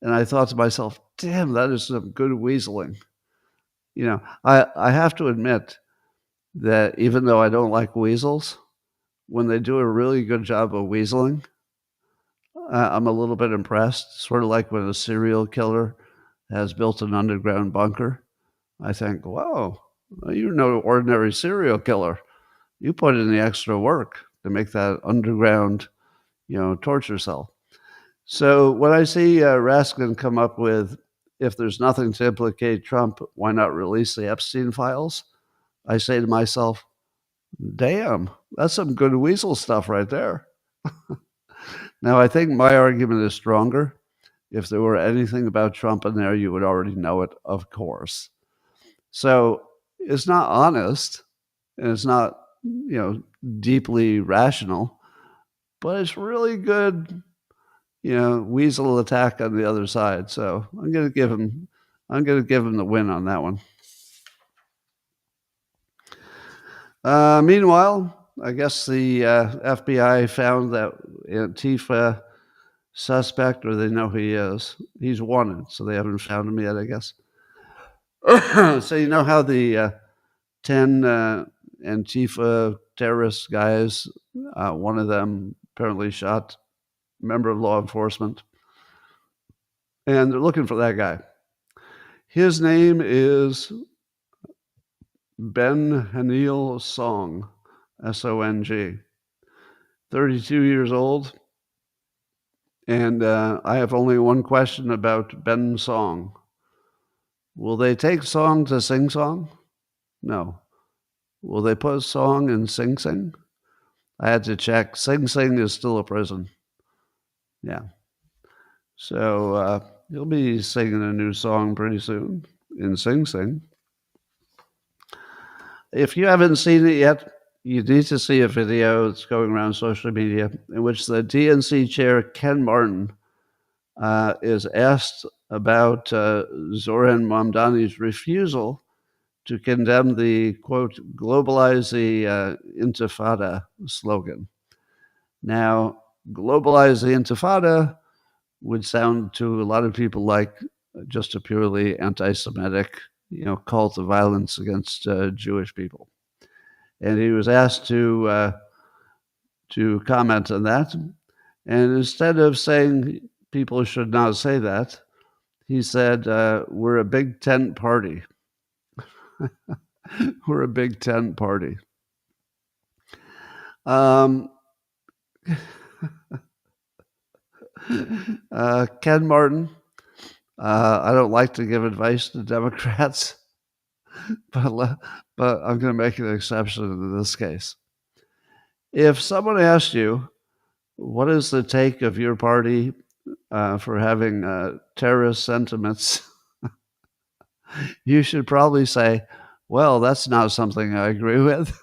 S1: And I thought to myself, damn, that is some good weaseling. I have to admit that even though I don't like weasels, when they do a really good job of weaseling, I'm a little bit impressed. Sort of like when a serial killer has built an underground bunker. I think, wow, you're no ordinary serial killer. You put in the extra work to make that underground, torture cell. So when I see Raskin come up with, if there's nothing to implicate Trump, why not release the Epstein files? I say to myself, damn, that's some good weasel stuff right there. Now, I think my argument is stronger. If there were anything about Trump in there, you would already know it, of course. So it's not honest, and it's not, deeply rational, but it's really good, weasel attack on the other side. So I'm going to give him the win on that one. Meanwhile, I guess the FBI found that Antifa suspect, or they know who he is. He's wanted, so they haven't found him yet, I guess. So you know how the 10 Antifa terrorist guys, one of them apparently shot a member of law enforcement, and they're looking for that guy. His name is Ben Hanil Song, S-O-N-G, 32 years old. And I have only one question about Ben Song. Will they take song to sing song? No. Will they put song in Sing Sing? I had to check. Sing Sing is still a prison. Yeah. So you'll be singing a new song pretty soon in Sing Sing. If you haven't seen it yet, you need to see a video that's going around social media in which the DNC chair, Ken Martin, is asked about Zoran Mamdani's refusal to condemn the, quote, globalize the intifada slogan. Now, globalize the intifada would sound to a lot of people like just a purely anti-Semitic, cult of violence against Jewish people. And he was asked to comment on that. And instead of saying people should not say that, he said, we're a big tent party. We're a big tent party. Ken Martin, I don't like to give advice to Democrats, but I'm going to make an exception in this case. If someone asks you, what is the take of your party for having terrorist sentiments, you should probably say, well, that's not something I agree with.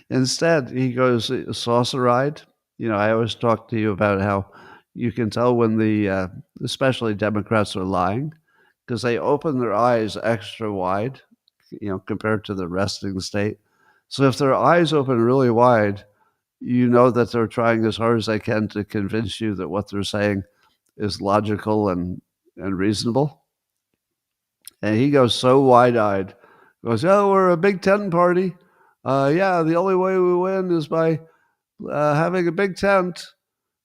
S1: Instead, he goes saucer-eyed. I always talk to you about how you can tell when especially Democrats are lying, because they open their eyes extra wide, compared to the resting state. So if their eyes open really wide, you know that they're trying as hard as they can to convince you that what they're saying is logical and reasonable. And he goes so wide-eyed, goes, "Oh, we're a Big Ten party. Yeah, the only way we win is by having a big tent.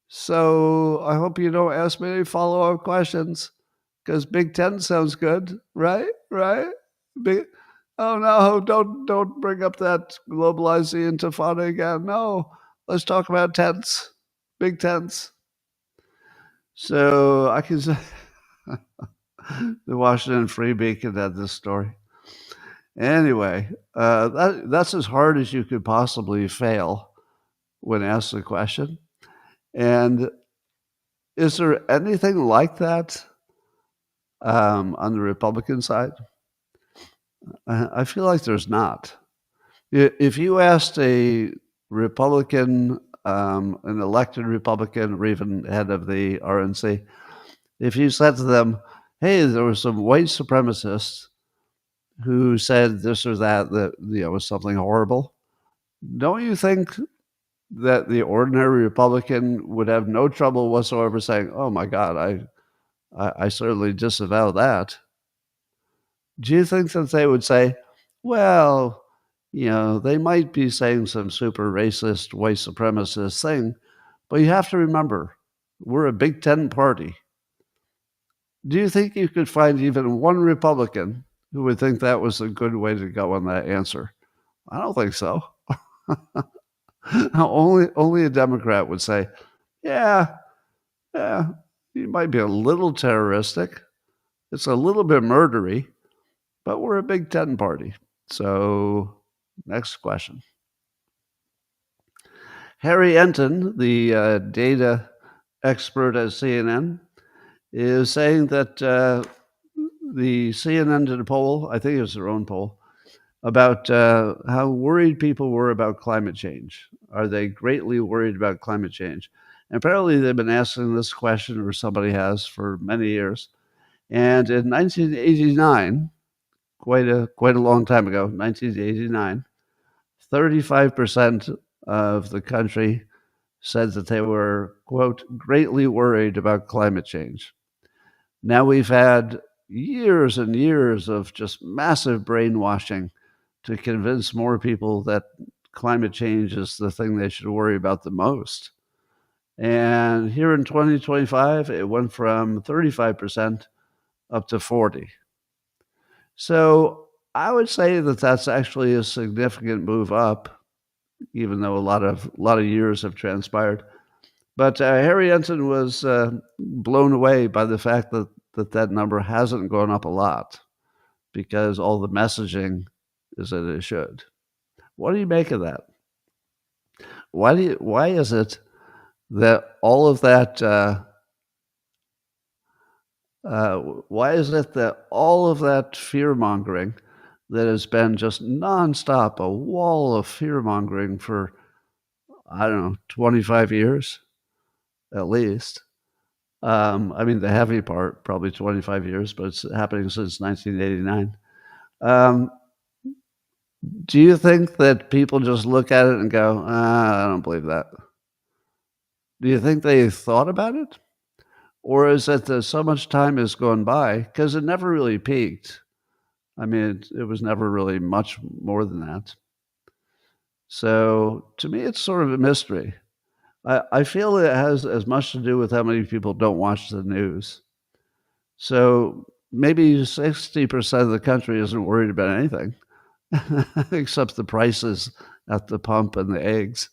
S1: So I hope you don't ask me any follow-up questions because Big Ten sounds good, right? Right? Big, oh no, don't bring up that globalizing intifada again. No, let's talk about tents, big tents." So I can say the Washington Free Beacon had this story. Anyway, that's as hard as you could possibly fail when asked a question. And is there anything like that on the Republican side? I feel like there's not. If you asked a Republican, an elected Republican, or even head of the RNC, if you said to them, "Hey, there were some white supremacists who said this or that was something horrible," don't you think that the ordinary Republican would have no trouble whatsoever saying, "Oh my God, I certainly disavow that"? Do you think that they would say, "Well, they might be saying some super racist, white supremacist thing, but you have to remember, we're a Big Ten party"? Do you think you could find even one Republican who would think that was a good way to go on that answer? I don't think so. Only a Democrat would say, "Yeah, yeah, you might be a little terroristic. It's a little bit murdery, but we're a Big Ten party." So, next question. Harry Enton, the data expert at CNN, is saying that the CNN did a poll, I think it was their own poll, about how worried people were about climate change. Are they greatly worried about climate change? And apparently they've been asking this question, or somebody has, for many years. And in 1989, quite a long time ago, 1989, 35% of the country said that they were, quote, greatly worried about climate change. Now we've had years and years of just massive brainwashing to convince more people that climate change is the thing they should worry about the most. And here in 2025, it went from 35% up to 40%. So I would say that that's actually a significant move up, even though a lot of years have transpired. But Harry Enton was blown away by the fact that number hasn't gone up a lot, because all the messaging is that it should. What do you make of that? Why is it that all of that? Why is it that all of that fear mongering that has been just nonstop, a wall of fear mongering for, I don't know, 25 years at least? I mean, the heavy part, probably 25 years, but it's happening since 1989. Do you think that people just look at it and go, I don't believe that? Do you think they thought about it? Or is it that so much time has gone by, because it never really peaked? I mean, it was never really much more than that. So to me, it's sort of a mystery. I feel it has as much to do with how many people don't watch the news. So maybe 60% of the country isn't worried about anything except the prices at the pump and the eggs,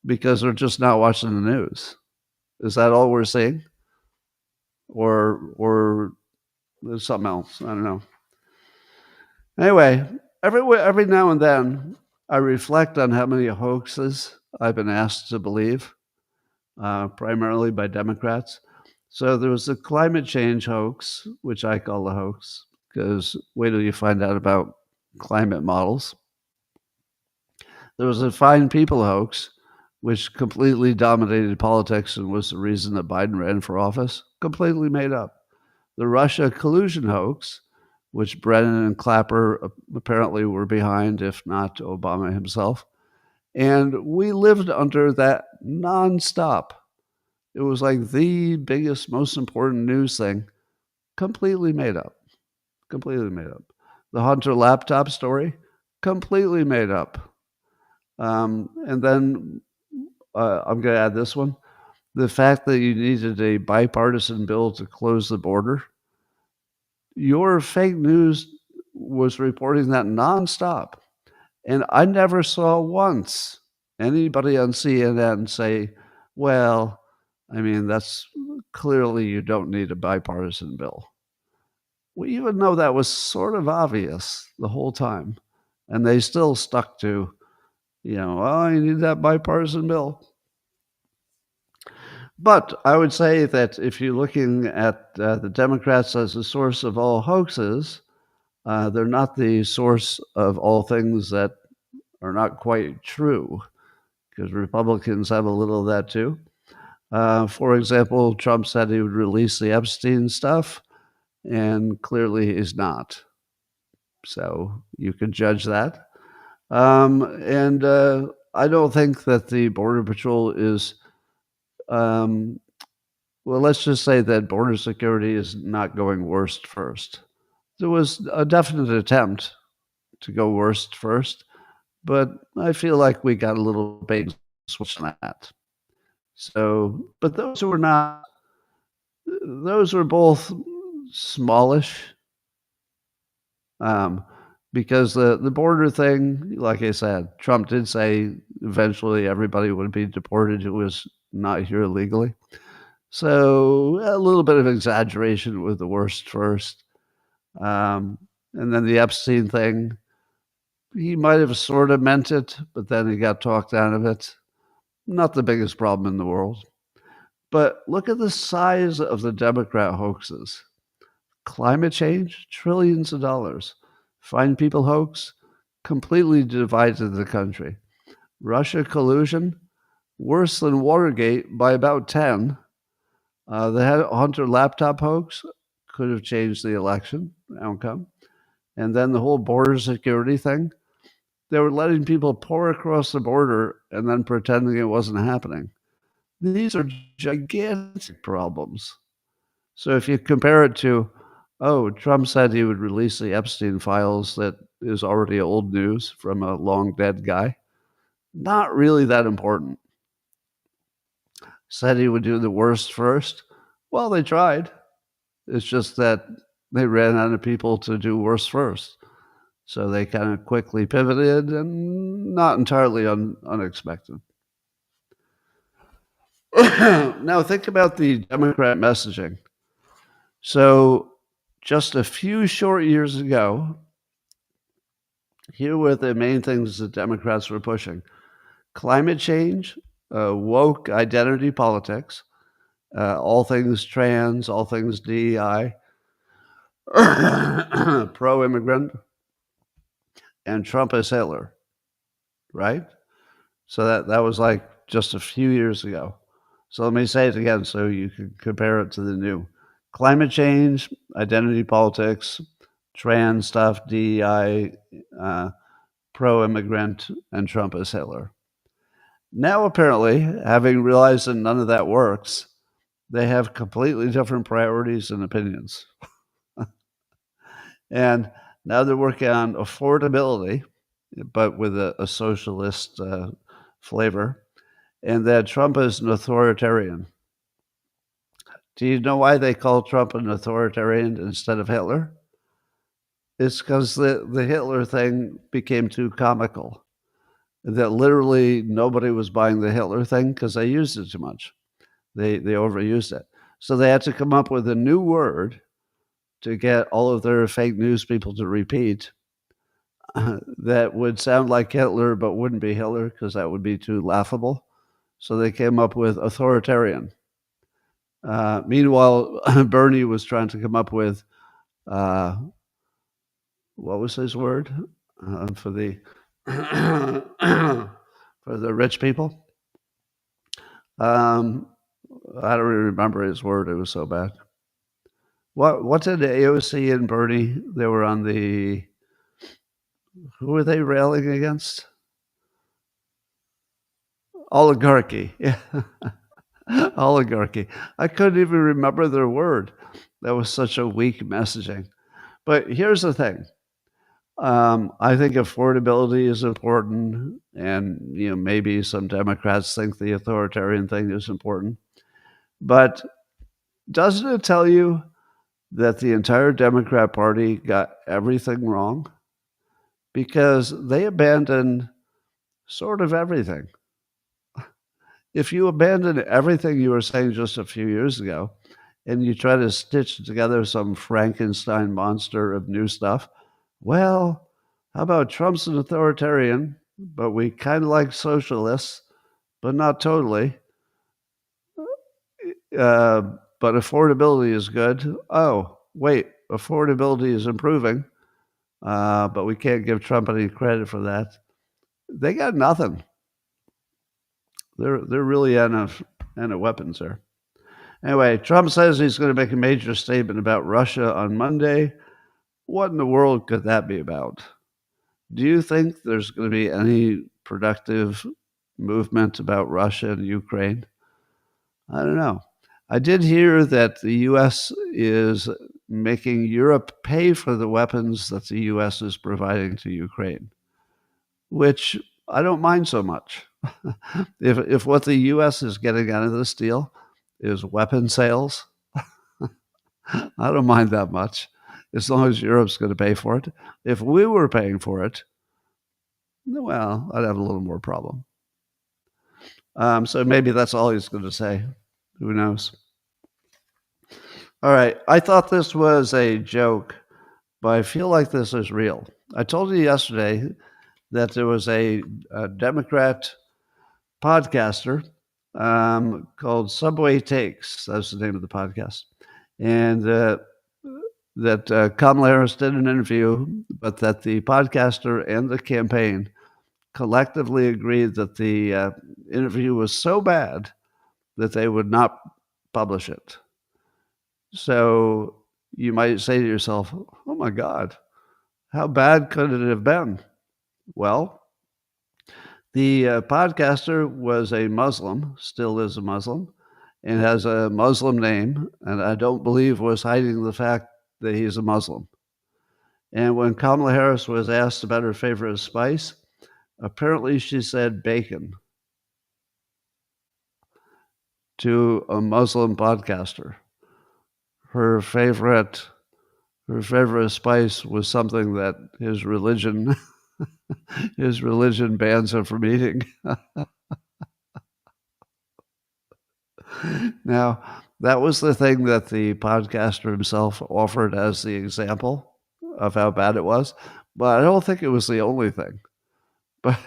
S1: because they're just not watching the news. Is that all we're seeing? Or there's something else? I don't know. Anyway, every now and then, I reflect on how many hoaxes I've been asked to believe, primarily by Democrats. So there was the climate change hoax, which I call a hoax, because wait till you find out about climate models. There was a fine people hoax, which completely dominated politics and was the reason that Biden ran for office, completely made up. The Russia collusion hoax, which Brennan and Clapper apparently were behind, if not Obama himself. And we lived under that nonstop. It was like the biggest, most important news thing, completely made up. Completely made up. The Hunter laptop story, completely made up. And then I'm going to add this one. The fact that you needed a bipartisan bill to close the border, your fake news was reporting that nonstop. And I never saw once anybody on CNN say, well, I mean, that's clearly you don't need a bipartisan bill. We even know that was sort of obvious the whole time. And they still stuck to, oh, you need that bipartisan bill. But I would say that if you're looking at the Democrats as the source of all hoaxes, they're not the source of all things that are not quite true, because Republicans have a little of that too. For example, Trump said he would release the Epstein stuff, and clearly he's not. So you can judge that. And I don't think that the Border Patrol is, well, let's just say that border security is not going worst first. There was a definite attempt to go worst first, but I feel like we got a little bait switch on that. So, but those were not, those were both smallish. Because the border thing, like I said, Trump did say eventually everybody would be deported who was not here illegally. So a little bit of exaggeration with the worst first. And then the Epstein thing, he might have sort of meant it, but then he got talked out of it. Not the biggest problem in the world. But look at the size of the Democrat hoaxes. Climate change, trillions of dollars. Fine people hoax, completely divided the country. Russia collusion, worse than Watergate by about 10. The Hunter laptop hoax could have changed the election outcome. And then the whole border security thing, they were letting people pour across the border and then pretending it wasn't happening. These are gigantic problems. So if you compare it to, oh, Trump said he would release the Epstein files, that is already old news from a long dead guy. Not really that important. Said he would do the worst first. Well, they tried. It's just that they ran out of people to do worse first. So they kind of quickly pivoted, and not entirely unexpected. Now think about the Democrat messaging. So just a few short years ago, here were the main things the Democrats were pushing: climate change, woke identity politics, all things trans, all things DEI, pro-immigrant, and Trump as Hitler, right? So that was like just a few years ago. So let me say it again so you can compare it to the new. Climate change, identity politics, trans stuff, DEI, pro-immigrant, and Trump as Hitler. Now, apparently, having realized that none of that works, they have completely different priorities and opinions. And now they're working on affordability, but with a socialist flavor, and that Trump is an authoritarian. Do you know why they call Trump an authoritarian instead of Hitler? It's because the Hitler thing became too comical. That literally nobody was buying the Hitler thing because they used it too much. They overused it. So they had to come up with a new word to get all of their fake news people to repeat that would sound like Hitler but wouldn't be Hitler because that would be too laughable. So they came up with authoritarian. Meanwhile, Bernie was trying to come up with, what was his word for the for the rich people? I don't really remember his word. It was so bad. What did AOC and Bernie? They were on the. Who were they railing against? Oligarchy. Yeah. Oligarchy. I couldn't even remember their word. That was such a weak messaging. But here's the thing. I think affordability is important, and maybe some Democrats think the authoritarian thing is important. But doesn't it tell you that the entire Democrat Party got everything wrong? Because they abandoned sort of everything. If you abandon everything you were saying just a few years ago, and you try to stitch together some Frankenstein monster of new stuff, well, how about Trump's an authoritarian, but we kind of like socialists, but not totally. But affordability is good. Oh, wait, affordability is improving, but we can't give Trump any credit for that. They got nothing. They're really out of weapons there. Anyway, Trump says he's going to make a major statement about Russia on Monday. What in the world could that be about? Do you think there's going to be any productive movement about Russia and Ukraine? I don't know. I did hear that the U.S. is making Europe pay for the weapons that the U.S. is providing to Ukraine, which I don't mind so much. If what the U.S. is getting out of this deal is weapon sales, I don't mind that much, as long as Europe's going to pay for it. If we were paying for it, well, I'd have a little more problem. So maybe that's all he's going to say. Who knows? All right. I thought this was a joke, but I feel like this is real. I told you yesterday that there was a Democrat podcaster called Subway Takes. That's the name of the podcast. And that Kamala Harris did an interview, but that the podcaster and the campaign collectively agreed that the interview was so bad that they would not publish it. So you might say to yourself, oh my God, how bad could it have been? Well, the podcaster was a Muslim, still is a Muslim, and has a Muslim name, and I don't believe was hiding the fact that he's a Muslim. And when Kamala Harris was asked about her favorite spice, apparently she said bacon to a Muslim podcaster. Her favorite spice was something that his religion bans him from eating. Now, that was the thing that the podcaster himself offered as the example of how bad it was, but I don't think it was the only thing. But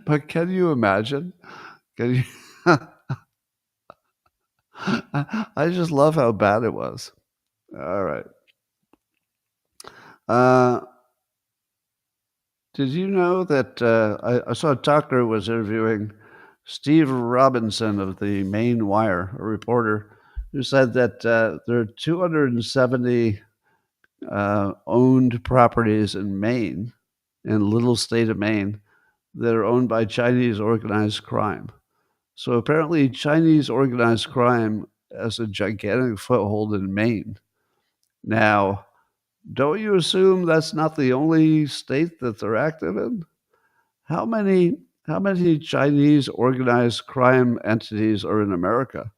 S1: but can you imagine? Can you? I just love how bad it was. All right. Did you know that I saw Tucker was interviewing Steve Robinson of the Maine Wire, a reporter, who said that there are 270 owned properties in Maine, in the little state of Maine, that are owned by Chinese organized crime. So apparently Chinese organized crime has a gigantic foothold in Maine. Now, don't you assume that's not the only state that they're active in? How many Chinese organized crime entities are in America?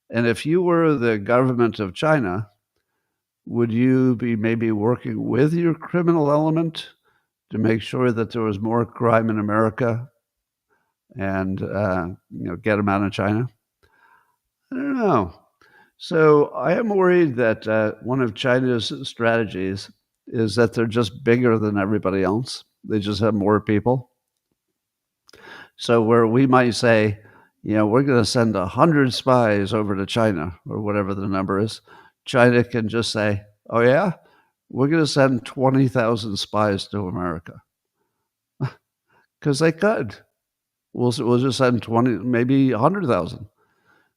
S1: And if you were the government of China, would you be maybe working with your criminal element to make sure that there was more crime in America and get them out of China? I don't know. So I am worried that one of China's strategies is that they're just bigger than everybody else. They just have more people. So where we might say, we're going to send 100 spies over to China or whatever the number is, China can just say, oh yeah, we're going to send 20,000 spies to America. Because they could. We'll just send 20, maybe 100,000.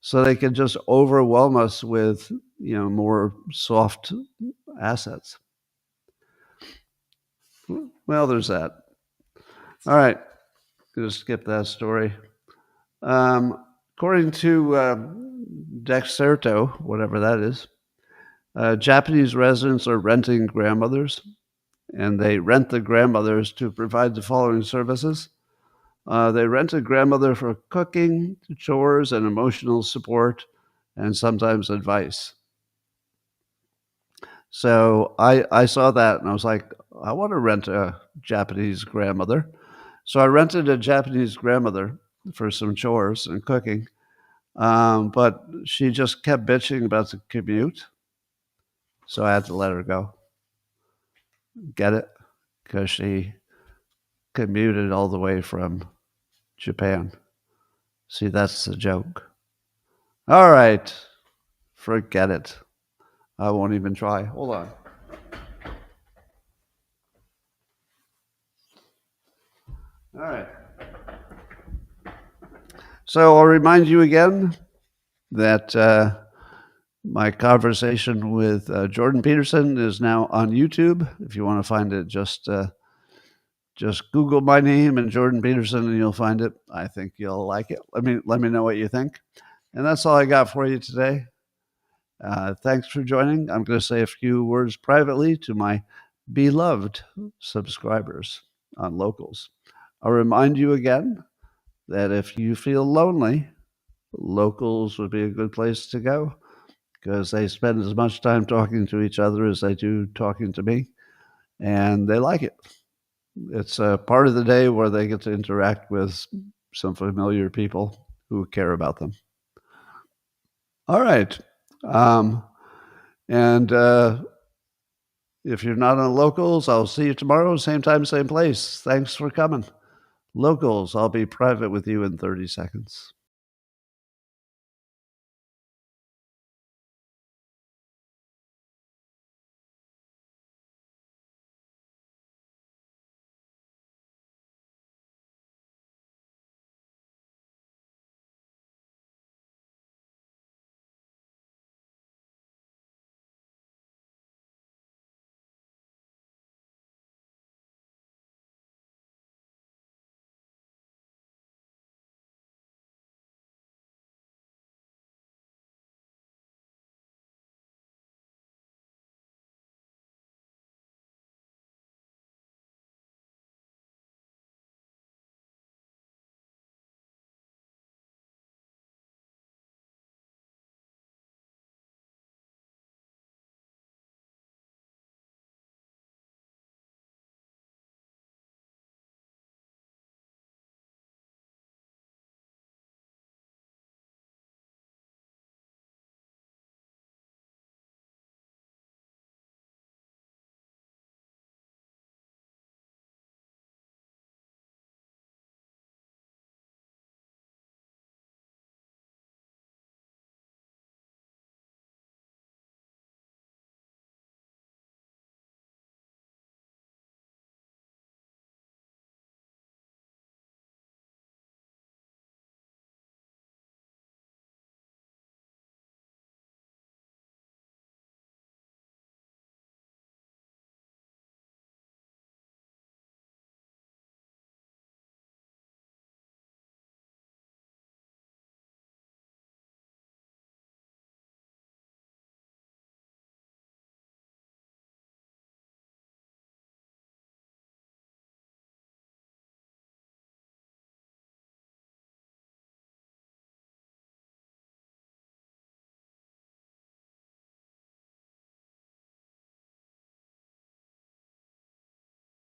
S1: so they can just overwhelm us with, more soft assets. Well, there's that. All right, just skip that story. According to Dexerto, whatever that is, Japanese residents are renting grandmothers, and they rent the grandmothers to provide the following services. They rent a grandmother for cooking, chores, and emotional support, and sometimes advice. So I saw that and I was like, I want to rent a Japanese grandmother. So I rented a Japanese grandmother for some chores and cooking, but she just kept bitching about the commute. So I had to let her go. Get it? Because she commuted all the way from Japan. See, that's the joke. All right, forget it. I won't even try. Hold on. All right. So I'll remind you again that my conversation with Jordan Peterson is now on YouTube. If you want to find it, just Google my name and Jordan Peterson, and you'll find it. I think you'll like it. Let me know what you think. And that's all I got for you today. Thanks for joining. I'm going to say a few words privately to my beloved subscribers on Locals. I'll remind you again that if you feel lonely, Locals would be a good place to go because they spend as much time talking to each other as they do talking to me, and they like it. It's a part of the day where they get to interact with some familiar people who care about them. All right. And if you're not on Locals, I'll see you tomorrow, same time, same place. Thanks for coming. Locals, I'll be private with you in 30 seconds.